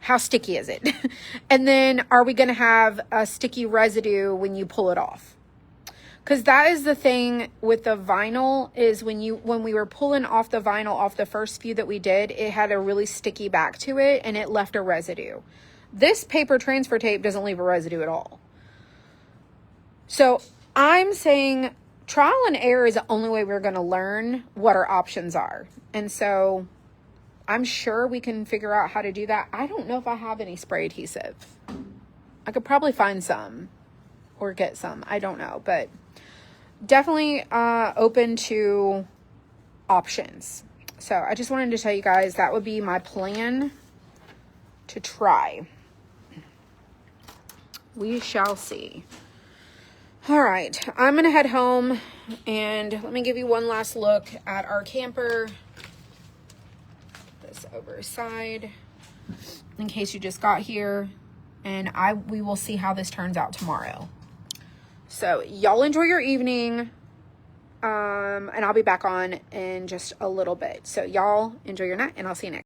How sticky is it? And then are we going to have a sticky residue when you pull it off? Because that is the thing with the vinyl, is when we were pulling off the vinyl off the first few that we did, it had a really sticky back to it and it left a residue. This paper transfer tape doesn't leave a residue at all. So I'm saying trial and error is the only way we're going to learn what our options are. And so I'm sure we can figure out how to do that. I don't know if I have any spray adhesive. I could probably find some or get some. I don't know, but definitely open to options. So I just wanted to tell you guys that would be my plan to try. We shall see. All right, I'm going to head home and let me give you one last look at our camper. This over side in case you just got here, and we will see how this turns out tomorrow. So y'all enjoy your evening, and I'll be back on in just a little bit. So y'all enjoy your night, and I'll see you next.